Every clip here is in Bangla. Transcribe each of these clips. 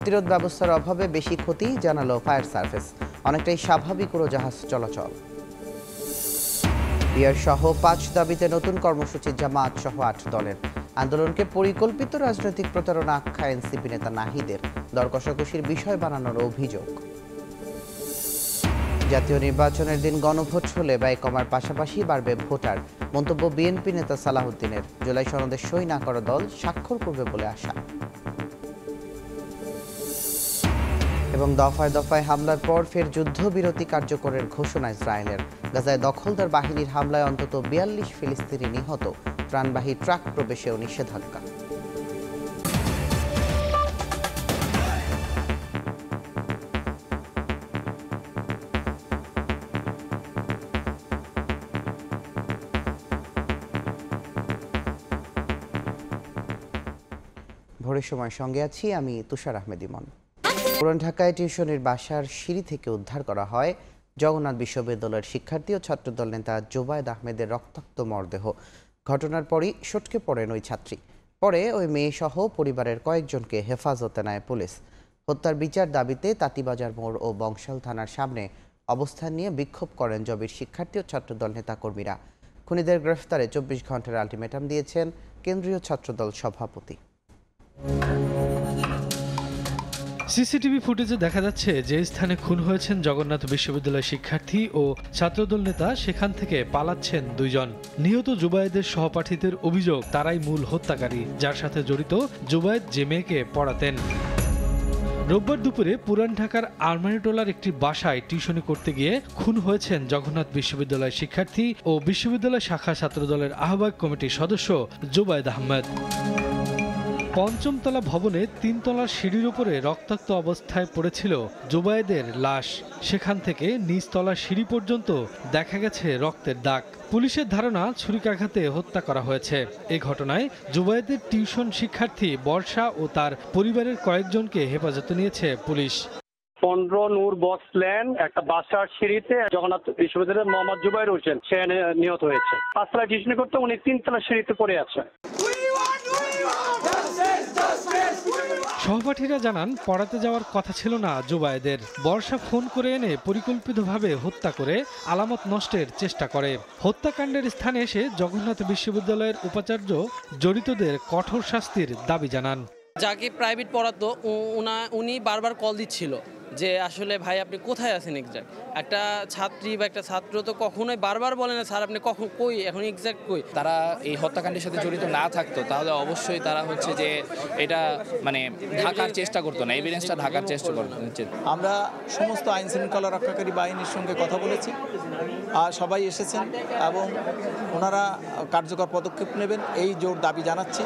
প্রতিরোধ ব্যবস্থার অভাবে বেশি ক্ষতি জানালো ফায়ার সার্ভিস। অনেকটাই স্বাভাবিক উড়োজাহাজ চলাচল। বিয়ার সহ 5 দাবিতে নতুন কর্মসূচি জামায়াত সহ 8 দলের। আন্দোলনকে পরিকল্পিত রাজনৈতিক প্রতারণা আখ্যা এনসিপি নেতা নাহিদের। দর কষাকষির বিষয় বানানোর অভিযোগ। জাতীয় নির্বাচনের দিন গণভোট হলে ব্যয় কমার পাশাপাশি বাড়বে ভোটার। মন্তব্য বিএনপি নেতা সালাহুদ্দিনের। জুলাই সনদে সই না করা দল স্বাক্ষর করবে বলে আশা। এবং দফায় দফায় হামলার পর ফের যুদ্ধবিরতি কার্যকরের ঘোষণা ইসরায়েলের। গাজায় দখলদার বাহিনীর হামলায় অন্তত 42 ফিলিস্তিনি নিহত। প্রাণবাহী ট্রাক প্রবেশেও নিষেধাজ্ঞা। ভোরের সময় সঙ্গে আছি আমি তুষার আহমেদ ইমন। পুরান ঢাকায় টিউশনির বাসার সিঁড়ি থেকে উদ্ধার করা হয় জগন্নাথ বিশ্ববিদ্যালয়ের শিক্ষার্থী ও ছাত্রদল নেতা জুবায়েদ আহমেদের রক্তাক্ত মরদেহ। ঘটনার পরই সটকে পড়েন ওই ছাত্রী। পরে ওই মেয়ে সহ পরিবারের কয়েকজনকে হেফাজতে নেয় পুলিশ। হত্যার বিচার দাবিতে তাঁতীবাজার মোড় ও বংশাল থানার সামনে অবস্থান নিয়ে বিক্ষোভ করেন জবির শিক্ষার্থী ও ছাত্রদল নেতাকর্মীরা। খুনিদের গ্রেফতারে 24 ঘন্টার আলটিমেটাম দিয়েছেন কেন্দ্রীয় ছাত্রদল সভাপতি। সিসিটিভি ফুটেজে দেখা যাচ্ছে যে স্থানে খুন হয়েছেন জগন্নাথ বিশ্ববিদ্যালয়ের শিক্ষার্থী ও ছাত্রদল নেতা, সেখান থেকে পালাচ্ছেন দুইজন। নিহত জুবায়েদের সহপাঠীদের অভিযোগ তারাই মূল হত্যাকারী, যার সাথে জড়িত জুবায়েদ যে মেয়েকে পড়াতেন। রোববার দুপুরে পুরান ঢাকার আরমানিটোলার একটি বাসায় টিউশনি করতে গিয়ে খুন হয়েছেন জগন্নাথ বিশ্ববিদ্যালয়ের শিক্ষার্থী ও বিশ্ববিদ্যালয় শাখা ছাত্রদলের আহ্বায়ক কমিটির সদস্য জুবায়েদ আহমেদ। পঞ্চমতলা ভবনে 3 তলার সিঁড়ির উপরে রক্তাক্ত অবস্থায় পড়েছিল জুবায়েদের লাশ। সেখান থেকে নিচ তলার সিঁড়ি পর্যন্ত দেখা গেছে রক্তের দাগ। পুলিশের ধারণা ছুরিকাঘাতে হত্যা করা হয়েছে। এই ঘটনায় জুবায়েদের টিউশন শিক্ষার্থী বর্ষা ও তার পরিবারের কয়েকজনকে হেফাজতে নিয়েছে পুলিশ। 15 নূর বক্স ল্যান্ড একটা বাসার সিঁড়িতে জগন্নাথ বিশ্ববিদ্যালয়ের মোহাম্মদ জুবায়ের হোসেন সে নিহত হয়েছে। 5 তলা টিউশনি করতে উনি 3 তলার সিঁড়িতে পড়ে আছে। সহপাঠীরা জানান, পড়াতে যাওয়ার কথা ছিল না জুবায়েদের। বর্ষা ফোন করে এনে পরিকল্পিতভাবে হত্যা করে আলামত নষ্টের চেষ্টা করে। হত্যাকাণ্ডের স্থানে এসে জগন্নাথ বিশ্ববিদ্যালয়ের উপাচার্য জড়িতদের কঠোর শাস্তির দাবি জানান। যাকে প্রাইভেট পড়াতো উনি বারবার কল দিচ্ছিল যে আসলে ভাই আপনি কোথায় আছেন এক্সাক্ট। একটা ছাত্রী বা একটা ছাত্র তো কখনোই বারবার বলে না স্যার আপনি কখন কই, এখন এক্সাক্ট কই। তারা এই হত্যাকাণ্ডের সাথে জড়িত না থাকতো তাহলে অবশ্যই তারা হচ্ছে যে এটা মানে ঢাকার চেষ্টা করতো না, এভিডেন্সটা ঢাকার চেষ্টা করতো। আমরা সমস্ত আইন শৃঙ্খলা রক্ষাকারী বাহিনীর সঙ্গে কথা বলেছি আর সবাই এসেছেন এবং ওনারা কার্যকর পদক্ষেপ নেবেন এই জোর দাবি জানাচ্ছি।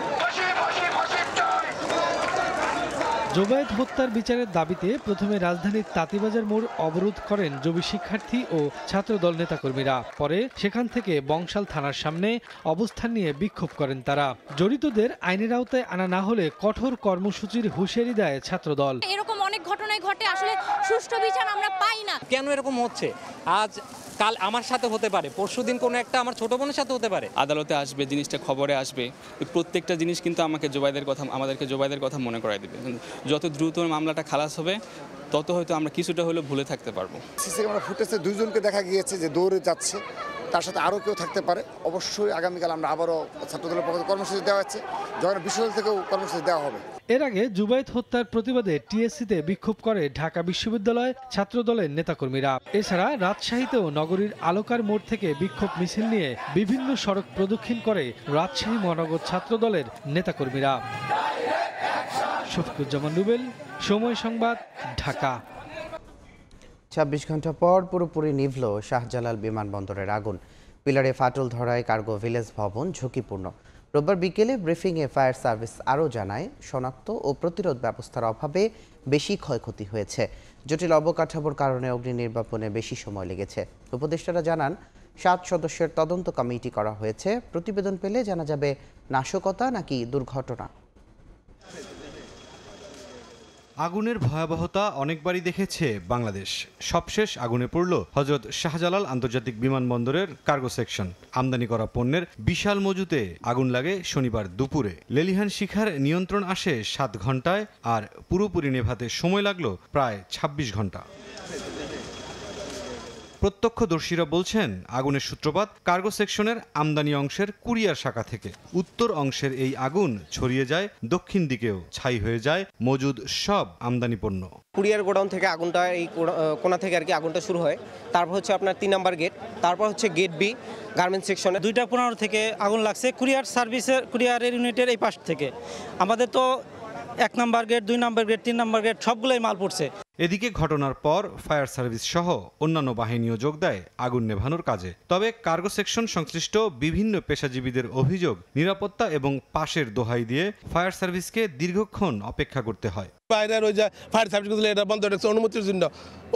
জুবায়েদ হত্যার বিচারের দাবিতে প্রথমে রাজধানীর তাঁতীবাজার মোড় অবরোধ করেন জবি শিক্ষার্থী ও ছাত্রদল নেতাকর্মীরা। পরে সেখান থেকে বংশাল থানার সামনে অবস্থান নিয়ে বিক্ষোভ করেন তারা। জড়িতদের আইনের আওতায় আনা না হলে কঠোর কর্মসূচির হুঁশিয়ারি দেয় ছাত্রদল। এরকম অনেক ঘটনায় ঘটে, আসলে সুষ্ঠু বিচার আমরা পাই না। কেন এরকম হচ্ছে? আজ কাল আমার সাথে হতে পারে, পরশুদিন কোনো একটা আমার ছোট বোনের সাথে হতে পারে। আদালতে আসবে, জিনিসটা খবরে আসবে, প্রত্যেকটা জিনিস কিন্তু আমাদেরকে জুবায়েদের কথা মনে করাই দেবে। যত দ্রুত মামলাটা খালাস হবে তত হয়তো আমরা কিছুটা হলেও ভুলে থাকতে পারবো। সিসি ক্যামেরা ফুটেজে 2 জনকে দেখা গিয়েছে যে দৌড়ে যাচ্ছে, তার সাথে আরও কেউ থাকতে পারে। অবশ্যই আগামীকাল আমরা আবারও ছাত্রদলের পক্ষে কর্মসূচি দেওয়া হচ্ছে, যখন বিশ্ববিদ্যালয় থেকেও কর্মসূচি দেওয়া হবে। এর আগে জুবায়েদ হত্যার প্রতিবাদে টিএসসিতে বিক্ষোভ করে ঢাকা বিশ্ববিদ্যালয় ছাত্রদলের নেতাকর্মীরা। এছাড়া রাজশাহীতেও নগরীর আলোকার মোড় থেকে বিক্ষোভ মিছিল নিয়ে বিভিন্ন সড়ক প্রদক্ষিণ করে রাজশাহী মহানগর ছাত্রদলের নেতাকর্মীরা। শফিকুজ্জামান রুবেল, সময় সংবাদ, ঢাকা। 26 ঘন্টা পর পুরোপুরি নিভল শাহজালাল বিমানবন্দরের আগুন। পিলারে ফাটল ধরায় কার্গো ভিলেজ ভবন ঝুঁকিপূর্ণ। রোববার বিকেলে ব্রিফিংয়ে ফায়ার সার্ভিস আরও জানায়, শনাক্ত ও প্রতিরোধ ব্যবস্থার অভাবে বেশি ক্ষয়ক্ষতি হয়েছে। জটিল অবকাঠামোর কারণে অগ্নি নির্বাপনে বেশি সময় লেগেছে। উপদেষ্টারা জানান, 7 সদস্যের তদন্ত কমিটি করা হয়েছে। প্রতিবেদন পেলে জানা যাবে নাশকতা নাকি দুর্ঘটনা। আগুনের ভয়াবহতা অনেকবারই দেখেছে বাংলাদেশ। সবশেষ আগুনে পড়ল হযরত শাহজালাল আন্তর্জাতিক বিমানবন্দরের কার্গো সেকশন। আমদানি করা পণ্যের বিশাল মজুতে আগুন লাগে শনিবার দুপুরে। লেলিহান শিখার নিয়ন্ত্রণ আসে 7 ঘন্টায়, আর পুরোপুরি নেভাতে সময় লাগলো প্রায় 26 ঘন্টা। প্রত্যক্ষদর্শীরা বলছেন, আগুনের সূত্রপাত কার্গো সেকশনের আমদানি অংশের কুরিয়ার শাখা থেকে। উত্তর অংশের এই আগুন ছড়িয়ে যায় দক্ষিণ দিকেও, ছাই হয়ে যায় মজুদ সব আমদানি পণ্য। কুরিয়ার গোডাউন থেকে আগুনটা এই কোণা থেকে আর কি আগুনটা শুরু হয়। তারপর হচ্ছে আপনার 3 নম্বর গেট, তারপর হচ্ছে গেট বি গার্মেন্টস সেকশনে। 2:15 থেকে আগুন লাগছে কুরিয়ার সার্ভিসের কুরিয়ারের ইউনিটের এই পাশ থেকে। আমাদের তো 1 নম্বর গেট, 2 নম্বর গেট, 3 নম্বর গেট সবগুলোই মাল পড়ছে। এদিকে ঘটনার পর ফায়ার সার্ভিস সহ অন্যান্য বাহিনীও যোগ দেয় আগুন নেভানোর কাজে। তবে কার্গো সেকশন সংশ্লিষ্ট বিভিন্ন পেশাজীবীদের অভিযোগ, নিরাপত্তা এবং পাশের দোহাই দিয়ে ফায়ার সার্ভিসকে দীর্ঘক্ষণ অপেক্ষা করতে হয়। বাইরের ওই যে ফায়ার সার্ভিসগুলো এটা বন্ধ রাখছে অনুমতির জন্য।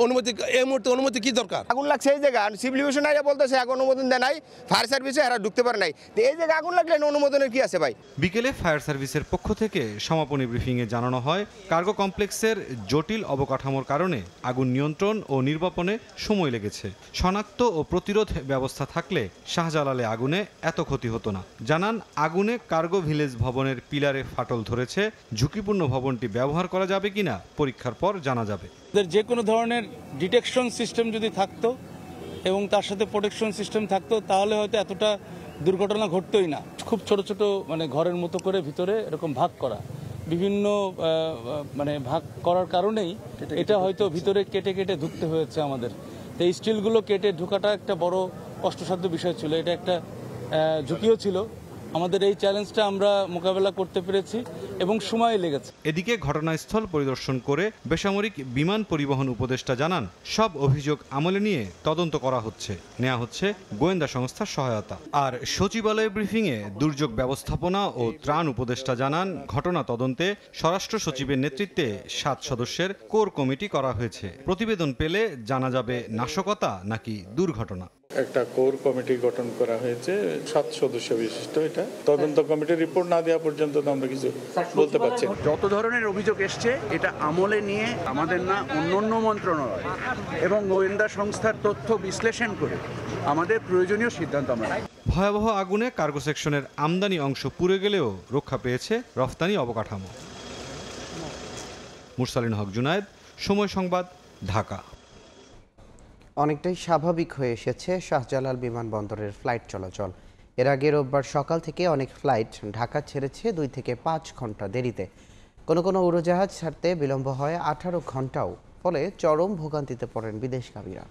অনুমতি এই মুহূর্তে অনুমতি কি দরকার? আগুন লাগছে এই জায়গা সিভিল ডিভিশন আইয়া বলতেছে এখন অনুমোদন দেয় নাই, ফায়ার সার্ভিসে এরা ঢুকতে পারে নাই। তো এই জায়গায় আগুন লাগলে অনুমোদনের কি আছে ভাই? বিকেলে ফায়ার সার্ভিসের পক্ষ থেকে সমাপনী ব্রিফিংয়ে জানানো হয়, কার্গো কমপ্লেক্সের জটিল অবকাঠামোর কারণে আগুন নিয়ন্ত্রণ ও নির্বাপনে সময় লেগেছে। শনাক্ত ও প্রতিরোধ ব্যবস্থা থাকলে শাহজালালে আগুনে এত ক্ষতি হতো না। জানান, আগুনে কার্গো ভিলেজ ভবনের পিলারে ফাটল ধরেছে। ঝুঁকিপূর্ণ ভবনটি ব্যবহার করা যাবে কিনা পরীক্ষার পর জানা যাবে। যে কোনো ধরনের ডিটেকশন সিস্টেম যদি থাকতো এবং তার সাথে প্রোটেকশন সিস্টেম থাকতো, তাহলে হয়তো এতটা দুর্ঘটনা ঘটতোই না। খুব ছোট ছোট মানে ঘরের মতো করে ভিতরে এরকম ভাগ করা, বিভিন্ন মানে ভাগ করার কারণেই এটা হয়তো ভিতরে কেটে কেটে ঢুকতে হয়েছে আমাদের। তো এই স্টিলগুলো কেটে ঢোকাটা একটা বড় কষ্টসাধ্য বিষয় ছিল, এটা একটা ঝুঁকিও ছিল। আমাদের এই চ্যালেঞ্জটা আমরা মোকাবেলা করতে পেরেছি এবং সময় লেগেছে। এদিকে ঘটনাস্থল পরিদর্শন করে বেসামরিক বিমান পরিবহন উপদেষ্টা জানান, সব অভিযোগ আমলে নিয়ে তদন্ত করা হচ্ছে, নেওয়া হচ্ছে গোয়েন্দা সংস্থার সহায়তা। আর সচিবালয় ব্রিফিংয়ে দুর্যোগ ব্যবস্থাপনা ও ত্রাণ উপদেষ্টা জানান, ঘটনা তদন্তে স্বরাষ্ট্র সচিবের নেতৃত্বে 7 সদস্যের কোর কমিটি করা হয়েছে। প্রতিবেদন পেলে জানা যাবে নাশকতা নাকি দুর্ঘটনা। একটা কোর কমিটি গঠন করা হয়েছে 7 সদস্য বিশিষ্ট। এটা তদন্ত কমিটির রিপোর্ট না দেওয়া পর্যন্ত তো আমরা কিছু বলতে পারছি না। যত ধরনের অভিযোগ এসছে এটা আমলে নিয়ে আমাদের না অন্য মন্ত্রণালয় এবং গোয়েন্দা সংস্থার তথ্য বিশ্লেষণ করে আমাদের প্রয়োজনীয় সিদ্ধান্ত আমরা নেব। ভয়াবহ আগুনে কার্গো সেকশনের আমদানি অংশ পুড়ে গেলেও রক্ষা পেয়েছে রফতানি অবকাঠামো। মুরসালিন হক জুনায়েদ, সময় সংবাদ, ঢাকা। অনেকটাই স্বাভাবিক হয়ে এসেছে শাহজালাল বিমানবন্দরের ফ্লাইট চলাচল। এর আগে রোববার সকাল থেকে অনেক ফ্লাইট ঢাকা ছেড়েছে 2 থেকে 5 ঘন্টা দেরিতে। কোনো কোনো উড়োজাহাজ ছাড়তে বিলম্ব হয় 18 ঘন্টাও। ফলে চরম ভোগান্তিতে পড়েন বিদেশগামীরা।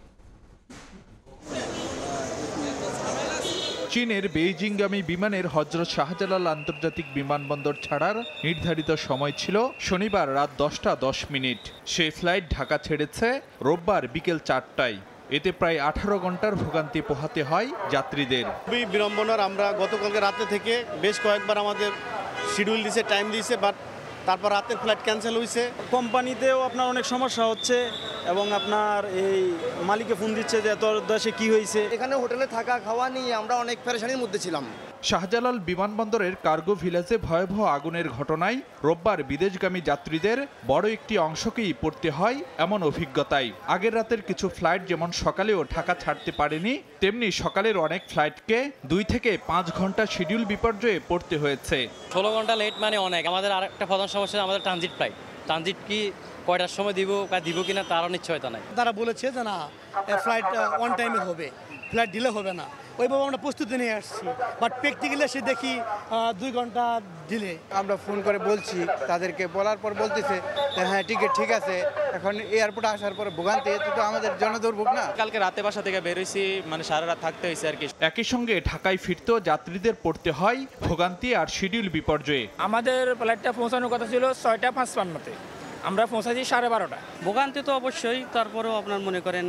চীনের বেইজিংগামী বিমানের হযরত শাহজালাল আন্তর্জাতিক বিমানবন্দর ছাড়ার নির্ধারিত সময় ছিল শনিবার রাত 10:10। সেই ফ্লাইট ঢাকা ছেড়েছে রোববার বিকেল 4টায়। এতে প্রায় 18 ঘন্টার ভোগান্তি পোহাতে হয় যাত্রীদের। খুবই বিড়ম্বনার। আমরা গতকালকে রাতে থেকে বেশ কয়েকবার আমাদের শিডিউল দিয়েছে, টাইম দিয়েছে, বাট তারপর রাতের ফ্লাইট ক্যান্সেল হয়েছে। কোম্পানিতেও আপনার অনেক সমস্যা হচ্ছে এবং আপনার এই মালিকে ফোন দিচ্ছে যে তোর দেশে কি হয়েছে। এখানে হোটেলে থাকা খাওয়া নিয়ে আমরা অনেক পেরেশানির মধ্যে ছিলাম। শাহজালাল বিমানবন্দরের কার্গো ভিলেজে ভয়াবহ আগুনের ঘটনায় রোববার বিদেশগামী যাত্রীদের বড় একটি অংশকেই পড়তে হয় এমন অভিজ্ঞতায়। আগের রাতের কিছু ফ্লাইট যেমন সকালেও ঢাকা ছাড়তে পারেনি, তেমনি সকালের অনেক ফ্লাইটকে 2 থেকে 5 ঘন্টা শিডিউল বিপর্যয়ে পড়তে হয়েছে। 16 ঘন্টা লেট মানে অনেক। আমাদের আরেকটা প্রধান সমস্যা আমাদের ট্রানজিট ফ্লাইট। ট্রানজিট কি কয়টার সময় দিব কিনা তারও নিশ্চয়তা নাই। তারা বলেছে যে না, ফ্লাইট অন টাইমে হবে, ফ্লাইট ডিলে হবে না। ওইভাবে আমরা প্রস্তুতি নিয়ে আসছি, বাট প্র্যাকটিক্যালি এসে দেখি 2 ঘন্টা ডিলে। আমরা ফোন করে বলছি, তাদেরকে বলার পর বলতেছে হ্যাঁ টিকিট ঠিক আছে। এখন এয়ারপোর্টে আসার পরে ভোগান্তি, তো আমাদের জনদুর্ভোগ না। কালকে রাতে বাসা থেকে বের হয়েছি, মানে সারা রাত থাকতে হয়েছে আর কি। একই সঙ্গে ঢাকায় ফিরতেও যাত্রীদের পড়তে হয় ভোগান্তি আর শিডিউল বিপর্যয়ে। আমাদের ফ্লাইটটা পৌঁছানোর কথা ছিল 6:55-তে, আমরা পৌঁছাচ্ছি 12:30। ভোগান্তি তো অবশ্যই, তারপরেও আপনার মনে করেন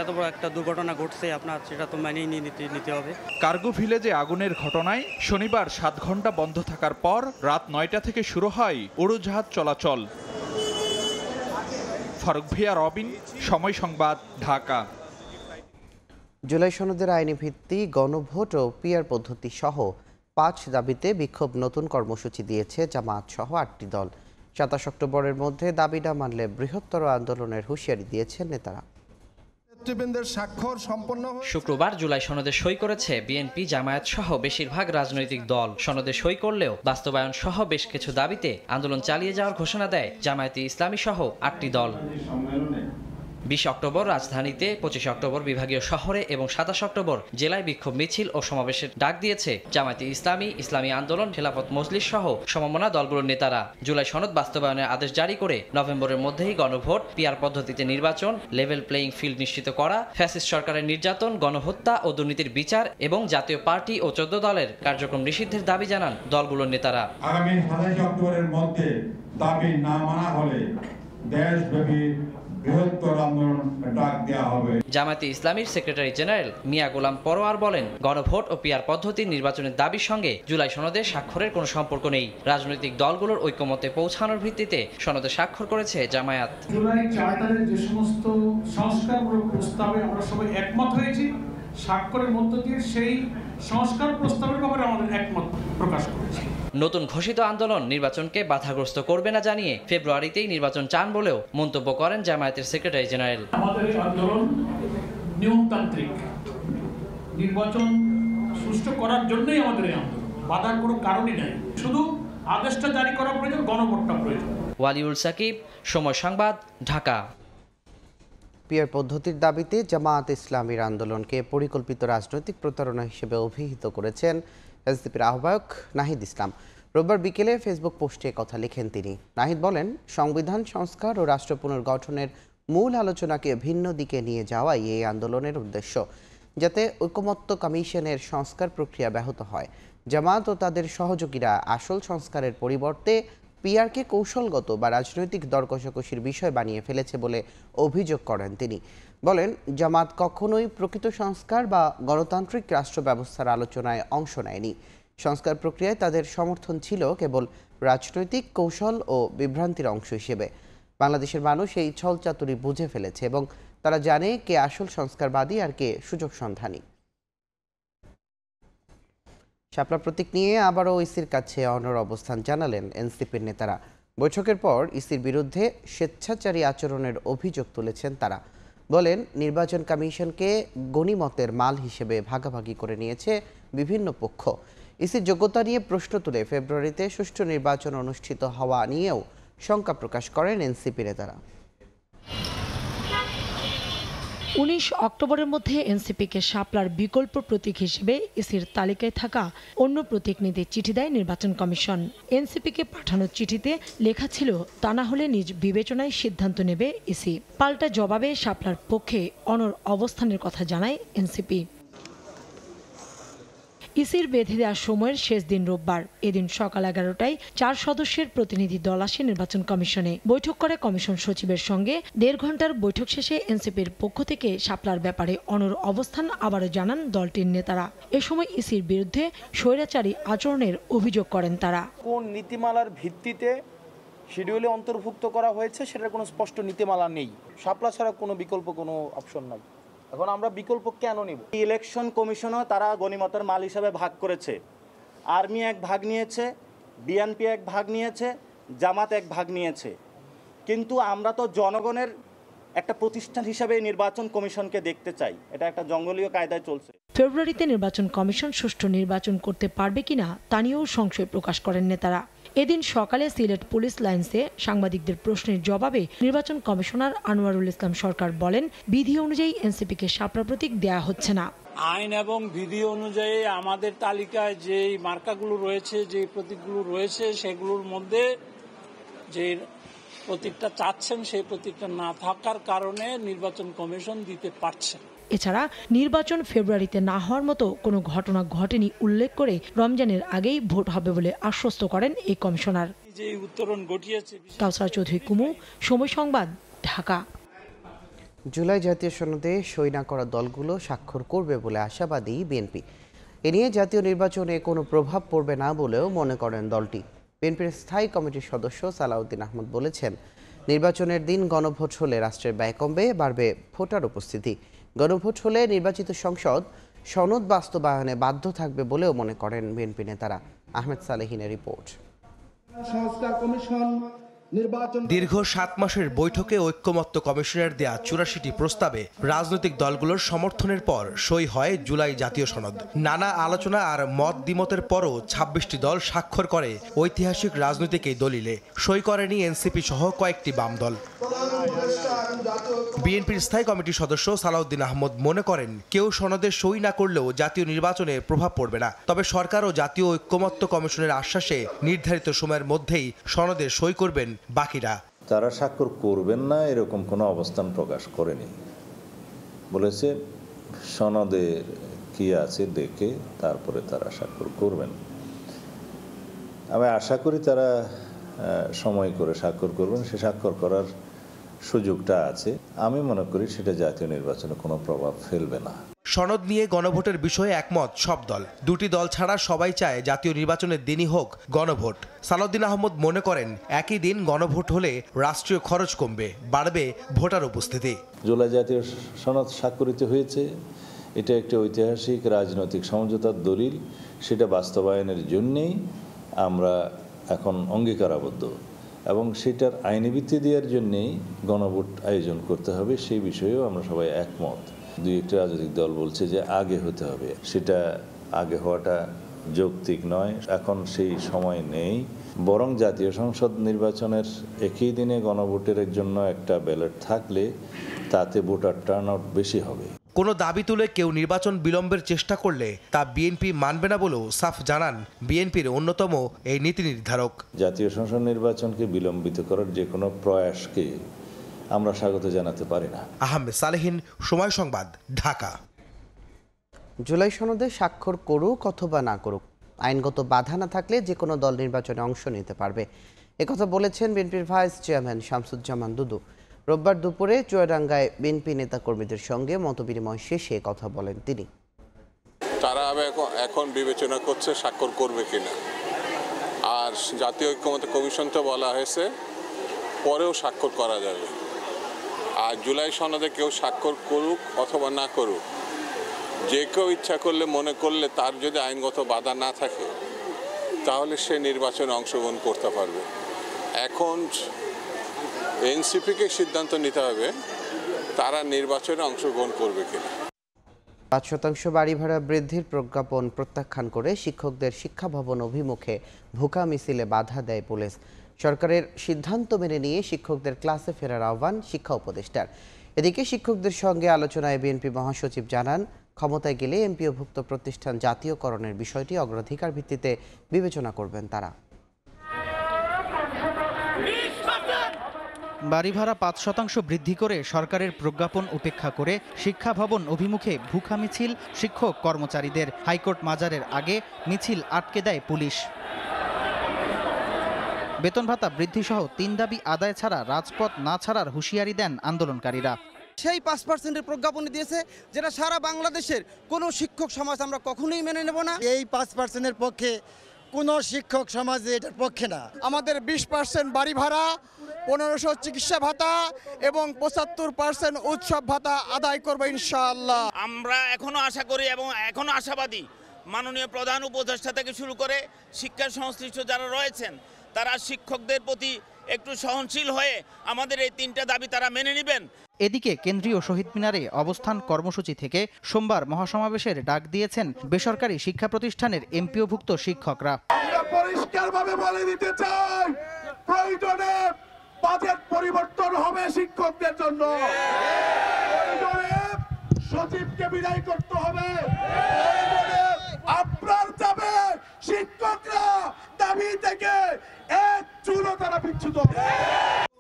এত বড় একটা দুর্ঘটনা ঘটছে, আপনার সেটা তো মানিয়ে নিতে হবে। কার্গো ভিলেজে আগুনের ঘটনায় শনিবার 7 ঘন্টা বন্ধ থাকার পর রাত 9টা থেকে শুরু হয় উড়োজাহাজ চলাচল। ফারুক ভিয়া, রবিন, সময় সংবাদ, ঢাকা। জুলাই সনদের আইনি ভিত্তি, গণভোট ও পিআর পদ্ধতি সহ 5 দাবিতে বিক্ষোভ নতুন কর্মসূচি দিয়েছে জামায়াত সহ 8টি দল। 27 অক্টোবরের মধ্যে দাবি না মানলে বৃহত্তর আন্দোলনের হুঁশিয়ারি দিয়েছেন নেতারা। শুক্রবার জুলাই সনদে সই করেছে বিএনপি, জামায়াত সহ বেশিরভাগ রাজনৈতিক দল। সনদে সই করলেও বাস্তবায়ন সহ বেশ কিছু দাবিতে আন্দোলন চালিয়ে যাওয়ার ঘোষণা দেয় জামায়াতে ইসলামী সহ 8টি দল। 20 অক্টোবর রাজধানীতে, 25 অক্টোবর বিভাগীয় শহরে এবং 27 অক্টোবর জেলায় বিক্ষোভ মিছিল ও সমাবেশের ডাক দিয়েছে জামায়াতে ইসলামী, ইসলামী আন্দোলন, খেলাফত মজলিস সহ সমমনা দলগুলোর নেতারা। জুলাই সনদ বাস্তবায়নের আদেশ জারি করে নভেম্বরের মধ্যেই গণভোট, পিআর পদ্ধতিতে নির্বাচন, লেভেল প্লেইং ফিল্ড নিশ্চিত করা, ফ্যাসিস্ট সরকারের নির্যাতন, গণহত্যা ও দুর্নীতির বিচার এবং জাতীয় পার্টি ও 14 দলের কার্যক্রম নিষিদ্ধের দাবি জানান দলগুলোর নেতারা। আগামী 27 অক্টোবরের মধ্যে দাবি না মানা হলে দেশব্যাপী জামায়াতে ইসলামীর সেক্রেটারি জেনারেল মিয়া গোলাম পরোয়ার বলেন, গণভোট ও পিআর পদ্ধতির নির্বাচনের দাবির সঙ্গে জুলাই সনদে স্বাক্ষরের কোনো সম্পর্ক নেই। রাজনৈতিক দলগুলোর ঐক্যমতে পৌঁছানোর ভিত্তিতে সনদে স্বাক্ষর করেছে জামায়াত। জুলাই চার্টারের যে সমস্ত সংস্কারমূলক প্রস্তাবে আমরা সবাই একমত হয়েছি, স্বাক্ষরের মধ্য দিয়ে সেই সংস্কার প্রস্তাবের ব্যাপারে আমাদের একমত প্রকাশ করেছি। নতুন ঘোষিত আন্দোলন নির্বাচনকে বাধাগ্রস্ত করবে না জানিয়ে ফেব্রুয়ারিতেই নির্বাচন চান বলেও মন্তব্য করেন জামায়াতের সেক্রেটারি জেনারেল। আমাদের এই আন্দোলন নিয়মতান্ত্রিক, নির্বাচন সুষ্ঠু করার জন্যই আমাদের এই আন্দোলন, বাধার কোনো কারণই নাই। শুধু আদেশটা জারি করা প্রয়োজন, গণভোটটা প্রয়োজন। ওয়ালিউল সাকিব, সময় সংবাদ, ঢাকা। পিআর পদ্ধতির দাবিতে জামায়াত ইসলামীর আন্দোলনকে পরিকল্পিত রাজনৈতিক প্রতারণা হিসেবে অভিহিত করেছেন এনসিপির আহ্বায়ক নাহিদ ইসলাম। রোববার বিকেলে ফেসবুক পোস্টে কথা লিখেন তিনি। নাহিদ বলেন, সংবিধান সংস্কার ও রাষ্ট্র পুনর্গঠনের মূল আলোচনাকে ভিন্ন দিকে নিয়ে যাওয়াই এই আন্দোলনের উদ্দেশ্য, যাতে ঐকমত্য কমিশনের সংস্কার প্রক্রিয়া ব্যাহত হয়। জামায়াত ও তাদের সহযোগীরা আসল সংস্কারের পরিবর্তে পিআরকে কৌশলগত বা রাজনৈতিক দর কষাকষির বিষয় বানিয়ে ফেলেছে বলে অভিযোগ করেন তিনি। বলেন, জামাত কখনোই প্রকৃত সংস্কার বা গণতান্ত্রিক রাষ্ট্র ব্যবস্থার আলোচনায় অংশ নেয়নি। সংস্কার প্রক্রিয়ায় তাদের সমর্থন ছিল কেবল রাজনৈতিক কৌশল ও বিভ্রান্তির অংশ হিসেবে। বাংলাদেশের মানুষ এই ছলচাতুরি বুঝে ফেলেছে এবং তারা জানে কে আসল সংস্কারবাদী আর কে সুযোগ সন্ধানী। শাপলা প্রতীক নিয়ে আবারও ইসির কাছে অনড় অবস্থান জানালেন এনসিপির নেতারা। বৈঠকের পর ইসির বিরুদ্ধে স্বেচ্ছাচারী আচরণের অভিযোগ তুলেছেন তারা। বলেন, নির্বাচন কমিশনকে গণিমতের মাল হিসেবে ভাগাভাগি করে নিয়েছে বিভিন্ন পক্ষ। ইসির যোগ্যতা নিয়ে প্রশ্ন তুলে ফেব্রুয়ারিতে সুষ্ঠু নির্বাচন অনুষ্ঠিত হওয়া নিয়েও শঙ্কা প্রকাশ করেন এনসিপি নেতারা। 19 অক্টোবরের মধ্যে এনসিপিকে শাপলার বিকল্প প্রতীক হিসেবে ইসির তালিকায় থাকা অন্য প্রতীক নিতে চিঠি দেয় নির্বাচন কমিশন। এনসিপিকে পাঠানো চিঠিতে লেখা ছিল, তা না হলে নিজ বিবেচনায় সিদ্ধান্ত নেবে ইসি। পাল্টা জবাবে শাপলার পক্ষে অনড় অবস্থানের কথা জানায় এনসিপি। ইসির বেঁধে দেওয়ার সময়ের শেষ দিন রোববার। এদিন সকাল 11টায় 4 সদস্যের প্রতিনিধি দল আসে নির্বাচন কমিশনে। বৈঠক করে কমিশন সচিবের সঙ্গে 1.5 ঘন্টার বৈঠক শেষে এনসিপির পক্ষ থেকে শাপলার ব্যাপারে অনড় অবস্থান আবারও জানান দলটির নেতারা। এ সময় ইসির বিরুদ্ধে স্বৈরাচারী আচরণের অভিযোগ করেন তারা। কোন নীতিমালার ভিত্তিতে শিডিউলে অন্তর্ভুক্ত করা হয়েছে সেটার কোনো স্পষ্ট নীতিমালা নেই। শাপলা ছাড়া কোনো বিকল্প কোনো অপশন নাই। এখন আমরা বিকল্প কেন নিব? ইলেকশন কমিশনও তারা গণিমতের মাল হিসাবে ভাগ করেছে। আর্মি এক ভাগ নিয়েছে, বিএনপি এক ভাগ নিয়েছে, জামাত এক ভাগ নিয়েছে। কিন্তু আমরা তো জনগণের একটা প্রতিষ্ঠান হিসাবে নির্বাচন কমিশনকে দেখতে চাই। এটা একটা জঙ্গলীয় কায়দায় চলছে। ফেব্রুয়ারিতে নির্বাচন কমিশন সুষ্ঠু নির্বাচন করতে পারবে কিনা তা নিয়েও সংশয় প্রকাশ করেন নেতারা। এদিন সকালে সিলেট পুলিশ লাইন্সে সাংবাদিকদের প্রশ্নের জবাবে নির্বাচন কমিশনার আনোয়ারুল ইসলাম সরকার বলেন, বিধি অনুযায়ী এনসিপিকে শাপলা প্রতীক দেয়া হচ্ছে না। আইন এবং বিধি অনুযায়ী আমাদের তালিকায় যে মার্কাগুলো রয়েছে, যে প্রতীকগুলো রয়েছে, সেগুলোর মধ্যে যে প্রতীকটা চাচ্ছেন সেই প্রতীকটা না থাকার কারণে নির্বাচন কমিশন দিতে পারছে। এছাড়া নির্বাচন ফেব্রুয়ারিতে না হওয়ার মতো কোনো ঘটনা ঘটেনি উল্লেখ করে রমজানের আগেই ভোট হবে বলে আশ্বস্ত করেন এই কমিশনার। যে উত্তরণ ঘটিয়েছে কাউসার চৌধুরী কুমু, সময় সংবাদ, ঢাকা। জুলাই জাতীয় সনদে সই না করা দলগুলো স্বাক্ষর করবে বলে আশাবাদী বিএনপি। এ নিয়ে জাতীয় নির্বাচনে কোনো প্রভাব পড়বে না বলেও মনে করেন দলটি। বিএনপির স্থায়ী কমিটির সদস্য সালাউদ্দিন আহমদ বলেছেন, নির্বাচনের দিন গণভোট হলে রাষ্ট্রের ব্যয় কমবে, বাড়বে ভোটার উপস্থিতি। গণভোট হলে নির্বাচিত সংসদ সনদ বাস্তবায়নে বাধ্য থাকবে বলেও মনে করেন বিএনপি নেতারা। আহমেদ সালেহিনের রিপোর্ট। সংস্কার কমিশন দীর্ঘ 7 মাসের বৈঠকে ঐক্যমত্য কমিশনের দেয়া 84টি প্রস্তাবে রাজনৈতিক দলগুলোর সমর্থনের পর সই হয় জুলাই জাতীয় সনদ। নানা আলোচনা আর মত দ্বিমতের পরও 26টি দল স্বাক্ষর করে ঐতিহাসিক রাজনৈতিক এই দলিলে। সই করেনি এনসিপি সহ কয়েকটি বাম দল। বিএনপির স্থায়ী কমিটির সদস্য সালাউদ্দিন আহমদ মনে করেন, কেউ সনদে সই না করলেও জাতীয় নির্বাচনে প্রভাব পড়বে না। তবে সরকার ও জাতীয় ঐক্যমত্য কমিশনের আশ্বাসে নির্ধারিত সময়ের মধ্যেই সনদে সই করবেন বাকিরা। তারা স্বাক্ষর করবেন না এরকম কোনো অবস্থান প্রকাশ করেনি, বলেছে সনদের কি আছে দেখে তারপরে তারা স্বাক্ষর করবেন। আমি আশা করি তারা সময় করে স্বাক্ষর করবেন, সে স্বাক্ষর করার সুযোগটা আছে। আমি মনে করি সেটা জাতীয় নির্বাচনে কোনো প্রভাব ফেলবে না। সনদ নিয়ে গণভোটের বিষয়ে একমত সব দল। দুটি দল ছাড়া সবাই চায় জাতীয় নির্বাচনের দিনই হোক গণভোট। সালাউদ্দিন আহমদ মনে করেন, একই দিন গণভোট হলে রাষ্ট্রীয় খরচ কমবে, বাড়বে ভোটার উপস্থিতি। জুলাই জাতীয় সনদ স্বাক্ষরিত হয়েছে, এটা একটি ঐতিহাসিক রাজনৈতিক সমঝোতার দলিল। সেটা বাস্তবায়নের জন্যেই আমরা এখন অঙ্গীকারাবদ্ধ এবং সেটার আইনি ভিত্তি দেওয়ার জন্যেই গণভোট আয়োজন করতে হবে, সেই বিষয়েও আমরা সবাই একমত। দুই একটি রাজনৈতিক দল বলছে যে আগে হতে হবে, সেটা আগে হওয়াটা যৌক্তিক নয়, এখন সেই সময় নেই। বরং জাতীয় সংসদ নির্বাচনের একই দিনে গণভোটের জন্য একটা ব্যালট থাকলে তাতে ভোটার টার্নআউট বেশি হবে। কোনো দাবি তুলে কেউ নির্বাচন বিলম্বের চেষ্টা করলে তা বিএনপি মানবে না বলেও সাফ জানান বিএনপির অন্যতম এই নীতি নির্ধারক। জাতীয় সংসদ নির্বাচনকে বিলম্বিত করার যে কোনো প্রয়াসকে আমরা স্বাগত জানাতে পারি না। আহমেদ সালেহীন, সময় সংবাদ, ঢাকা। জুলাই সনদে স্বাক্ষর করুক অথবা না করুক, আইনগত বাধা না থাকলে যে কোনো দল নির্বাচনে অংশ নিতে পারবে, একথা বলেছেন বিএনপির ভাইস চেয়ারম্যান শামসুজ্জামান দুদু। রোববার দুপুরে চুয়াডাঙ্গায় বিএনপি নেতাকর্মীদের সঙ্গে মতবিনিময় শেষে কথা বলেন তিনি। তারা এখন বিবেচনা করছে স্বাক্ষর করবে কিনা, আর জাতীয় ঐক্যমত্য কমিশন তো বলা হয়েছে পরেও স্বাক্ষর করা যাবে। আর জুলাই সনদে কেউ স্বাক্ষর করুক অথবা না করুক, যে কেউ ইচ্ছা করলে মনে করলে তার যদি আইনগত বাধা না থাকে তাহলে সে নির্বাচনে অংশগ্রহণ করতে পারবে। এখন এনসিপিকে সিদ্ধান্ত নিতে হবে তারা নির্বাচনে অংশগ্রহণ করবে কিনা। 5% বাড়ি ভাড়া বৃদ্ধির প্রজ্ঞাপন প্রত্যাখ্যান করে শিক্ষকদের শিক্ষা ভবন অভিমুখে ভুকা মিছিলে বাধা দেয় পুলিশ। সরকারের সিদ্ধান্ত মেনে নিয়ে শিক্ষকদের ক্লাসে ফেরার আহ্বান শিক্ষা উপদেষ্টার। এদিকে শিক্ষকদের সঙ্গে আলোচনায় বিএনপি মহাসচিব জানান, ক্ষমতায় গেলে এমপিওভুক্ত প্রতিষ্ঠান জাতীয়করণের বিষয়টি অগ্রাধিকার ভিত্তিতে বিবেচনা করবেন তারা। বাড়ি ভাড়া 5% বৃদ্ধি করে সরকারের প্রজ্ঞাপন উপেক্ষা করে শিক্ষা ভবন অভিমুখে ভুখা মিছিল শিক্ষক কর্মচারীদের। হাইকোর্ট মাজারের আগে মিছিল আটকে দেয় পুলিশ। বেতন ভাতা বৃদ্ধি সহ 3 দাবি আদায় ছাড়া রাজপথ না ছাড়ার হুঁশিয়ারি দেন আন্দোলনকারীরা। সেই 5% প্রজ্ঞাপন দিয়েছে, যেটা সারা বাংলাদেশের কোনো শিক্ষক সমাজ আমরা কখনোই মেনে নেব না। এই 5%-এর পক্ষে কোনো শিক্ষক সমাজ এটার পক্ষে না। আমাদের 20% বাড়ি ভাড়া, 1500 চিকিৎসা ভাতা এবং 75% উৎসব ভাতা আদায় করবো ইনশাআল্লাহ। আমরা এখনো আশা করি এবং এখনো আশাবাদী, মাননীয় প্রধান উপদেষ্টা থেকে শুরু করে শিক্ষা সংশ্লিষ্ট যারা রয়েছেন তারা শিক্ষকদের প্রতি একটু সহনশীল হয়ে আমাদের এই 3টা দাবি তারা মেনে নেবেন। এদিকে কেন্দ্রীয় শহীদ মিনারে অবস্থান কর্মসূচি থেকে সোমবার মহাসমাবেশের ডাক দিয়েছেন বেসরকারি শিক্ষা প্রতিষ্ঠানের এমপিওভুক্ত শিক্ষকরা। আমরা পরিষ্কারভাবে বলে দিতে চাই, প্রয়োজনে বাজেট পরিবর্তন হবে শিক্ষকদের জন্য, প্রয়োজনে সচিবকে বিদায় করতে হবে, প্রয়োজনে আপনার যাবে শিক্ষকরা দাবি থেকে এক চুলও তারা বিচ্যুত হবে।